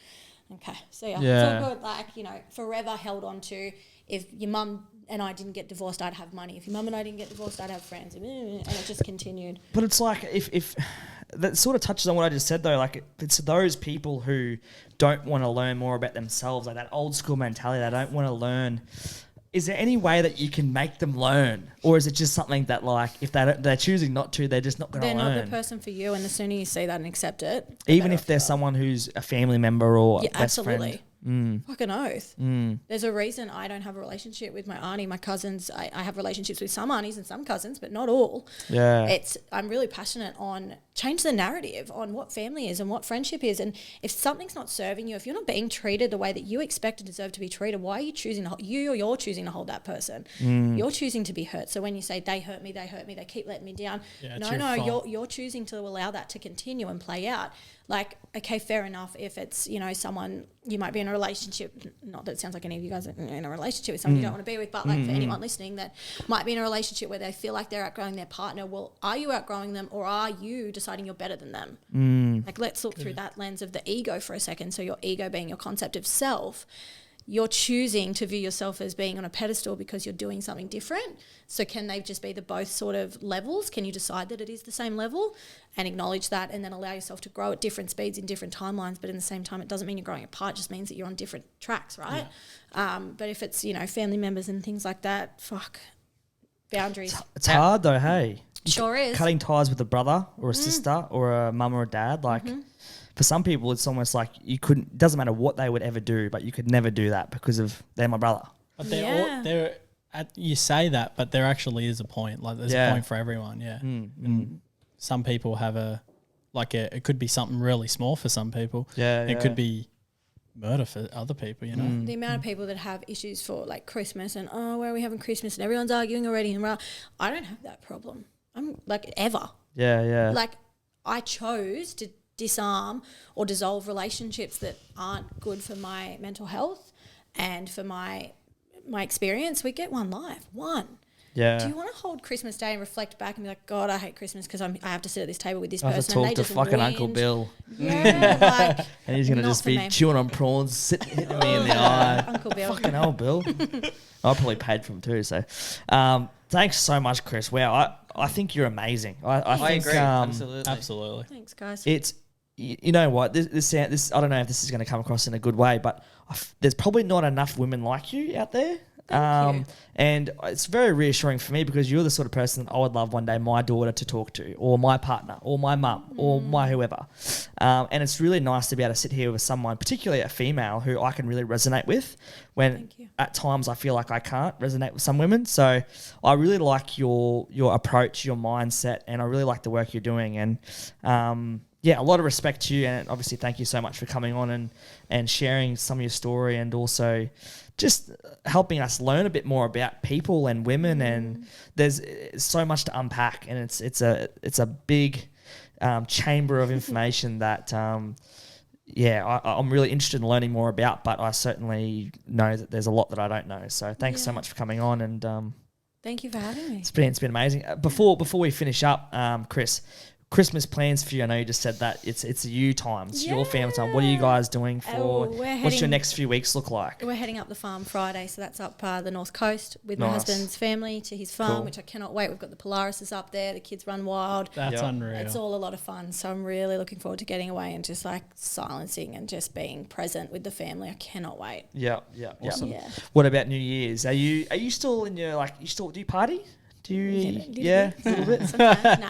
okay, so it's all good. Like, you know, forever held on to, if your mum and I didn't get divorced, I'd have money. If your mum and I didn't get divorced, I'd have friends, and it just continued. But it's like, if that sort of touches on what I just said though, like it's those people who don't want to learn more about themselves, like that old school mentality, they don't want to learn. Is there any way that you can make them learn? Or is it just something that, like, if they're choosing not to, they're just not going to learn? They're not the person for you, and the sooner you see that and accept it... Even if they're someone who's a family member or a best friend? Fucking oath. There's a reason I don't have a relationship with my auntie, my cousins. I have relationships with some aunties and some cousins, but not all. Yeah. I'm really passionate on change the narrative on what family is and what friendship is. And if something's not serving you, if you're not being treated the way that you expect and deserve to be treated, why are you choosing to you're choosing to hold that person? You're choosing to be hurt. So when you say they hurt me, they keep letting me down. You're choosing to allow that to continue and play out. Like, okay, fair enough. If it's, you know, someone you might be in a relationship, not that it sounds like any of you guys are in a relationship with someone you don't want to be with, but like for anyone listening that might be in a relationship where they feel like they're outgrowing their partner, well, are you outgrowing them, or are you deciding you're better than them? Like, let's look through that lens of the ego for a second. So your ego being your concept of self. You're choosing to view yourself as being on a pedestal because you're doing something different. So can they just be the both sort of levels? Can you decide that it is the same level and acknowledge that, and then allow yourself to grow at different speeds in different timelines? But in the same time, it doesn't mean you're growing apart. It just means that you're on different tracks, right? But if it's, you know, family members and things like that, boundaries. It's hard though, hey? Sure is. Cutting ties with a brother or a sister or a mum or a dad, like... For some people, it's almost like it doesn't matter what they would ever do, but you could never do that because of they're my brother. But you say that, but there actually is a point. Like, there's a point for everyone, And some people have it could be something really small for some people. It could be murder for other people, you know. The amount of people that have issues for like Christmas and, where are we having Christmas, and everyone's arguing already, and I don't have that problem. I'm like, ever. Like, I chose to disarm or dissolve relationships that aren't good for my mental health and for my experience. We get one life. Do you want to hold Christmas Day and reflect back and be like, God, I hate Christmas because I have to sit at this table with this person. I have to talk to fucking Uncle Bill. Like, and he's going to just be chewing on prawns, hitting me in the eye. Uncle Bill. Fucking hell, Bill. I probably paid for him too, so... thanks so much, Chris. Wow, I think you're amazing. I think agree. Absolutely. Absolutely. Thanks, guys. it's you know what this I don't know if this is going to come across in a good way, but there's probably not enough women like you out there. Thank you. And it's very reassuring for me because you're the sort of person I would love one day my daughter to talk to, or my partner, or my mum, or my whoever. And it's really nice to be able to sit here with someone, particularly a female, who I can really resonate with when Thank you. at times I feel like I can't resonate with some women. So I really like your approach, your mindset, and I really like the work you're doing. And yeah, a lot of respect to you, and obviously thank you so much for coming on and sharing some of your story, and also just helping us learn a bit more about people and women. And there's so much to unpack, and it's a big chamber of information that I'm really interested in learning more about, but I certainly know that there's a lot that I don't know. So thanks so much for coming on, and Thank you for having me. it's been amazing. Before we finish up, Chris, Christmas plans for you? I know you just said that it's you time, it's your family time. What are you guys doing for? What's your next few weeks look like? We're heading up the farm Friday, so that's up the north coast with my Nice. husband's family to his farm, Cool. which I cannot wait. We've got the Polarises up there. The kids run wild. That's Yeah. unreal. It's all a lot of fun. So I'm really looking forward to getting away and just like silencing and just being present with the family. I cannot wait. Yeah. Awesome. Yeah. What about New Year's? Are you still in your do you party? Do you? Yeah, a little bit. Sometimes. No,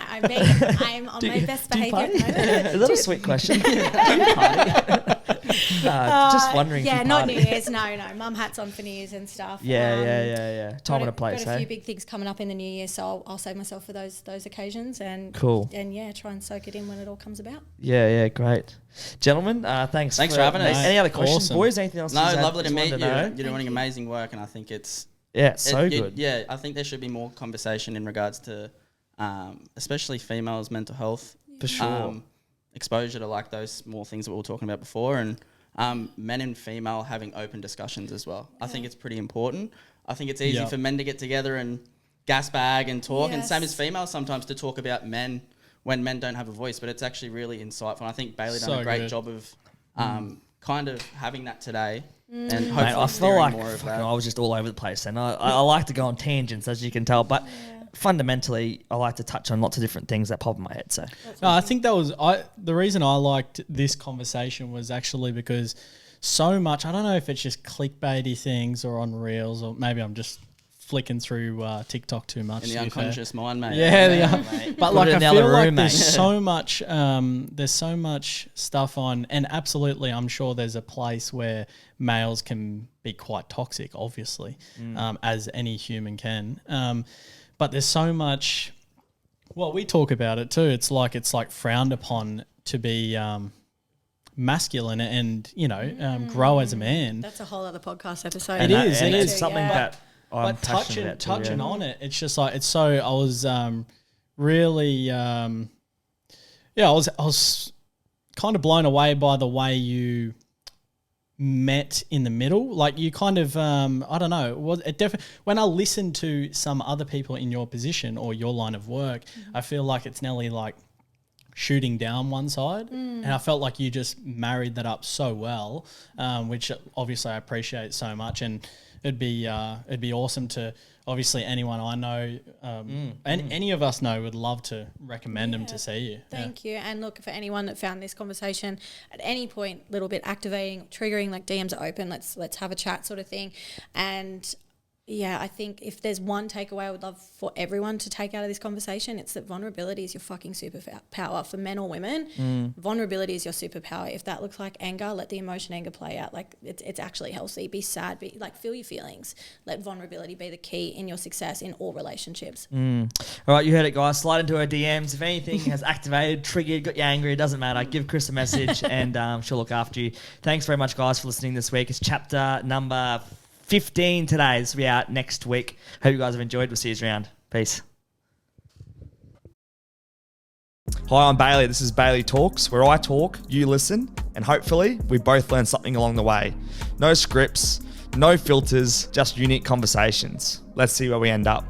I'm on my best Do you behaviour party? at the moment. Is that a sweet question? Do you party? Just wondering. Yeah, if you not party. New Year's. No. Mum hats on for New Year's and stuff. Yeah. Time and a place, Got a eh? few big things coming up in the New Year, so I'll save myself for those occasions and Cool. And yeah, try and soak it in when it all comes about. Yeah, great. Gentlemen, thanks Thanks for having us. Any other questions, Awesome. boys? Anything else? No, you lovely to just meet wanted you. know? You're doing amazing work, and I think it's Yeah, it's so it- good. Yeah, I think there should be more conversation in regards to, especially females' mental health. For sure. Exposure to like those small things that we were talking about before, and men and female having open discussions as well. I think it's pretty important. I think it's easy Yeah. for men to get together and gas bag and talk, and same as Yes. females sometimes to talk about men when men don't have a voice. But it's actually really insightful. And I think Bailey done So a great good. job of kind of having that today, and Mate, hopefully I feel steering like more of fucking, that. I was just all over the place, and I like to go on tangents, as you can tell. But fundamentally, I like to touch on lots of different things that pop in my head. So No, I think that was the reason I liked this conversation was actually because so much. I don't know if it's just clickbaity things or on reels, or maybe I'm just flicking through TikTok too much. In the to be fair. unconscious mind, mate. But Put like it I in the feel other like room, there's mate. there's so much stuff on, and absolutely, I'm sure there's a place where males can be quite toxic, obviously, as any human can. But there's so much. Well, we talk about it too. It's like frowned upon to be masculine and grow as a man. That's a whole other podcast episode. It is. It It's is. something that I'm But passionate touching about too, on it, it's just like it's so. I was really, I was kind of blown away by the way you met in the middle. Like you kind of, I don't know. When I listen to some other people in your position or your line of work, I feel like it's nearly like shooting down one side, and I felt like you just married that up so well, which obviously I appreciate so much. And it'd be awesome to obviously anyone I know and any of us know would love to recommend them to see you. Thank you. And look, for anyone that found this conversation at any point a little bit activating, triggering, like DMs are open, let's have a chat sort of thing. And yeah, I think if there's one takeaway I would love for everyone to take out of this conversation, it's that vulnerability is your fucking superpower for men or women. Vulnerability is your superpower. If that looks like anger, let the emotion anger play out. Like it's actually healthy. Be sad, feel your feelings. Let vulnerability be the key in your success in all relationships. All right, you heard it, guys. Slide into her DMs. If anything has activated, triggered, got you angry, it doesn't matter. Give Chris a message and she'll look after you. Thanks very much, guys, for listening this week. It's chapter number 15 today. This will be out next week. Hope you guys have enjoyed. We'll see you around. Peace. Hi, I'm Bailey. This is Bailey Talks, where I talk, you listen, and hopefully we both learn something along the way. No scripts, no filters, just unique conversations. Let's see where we end up.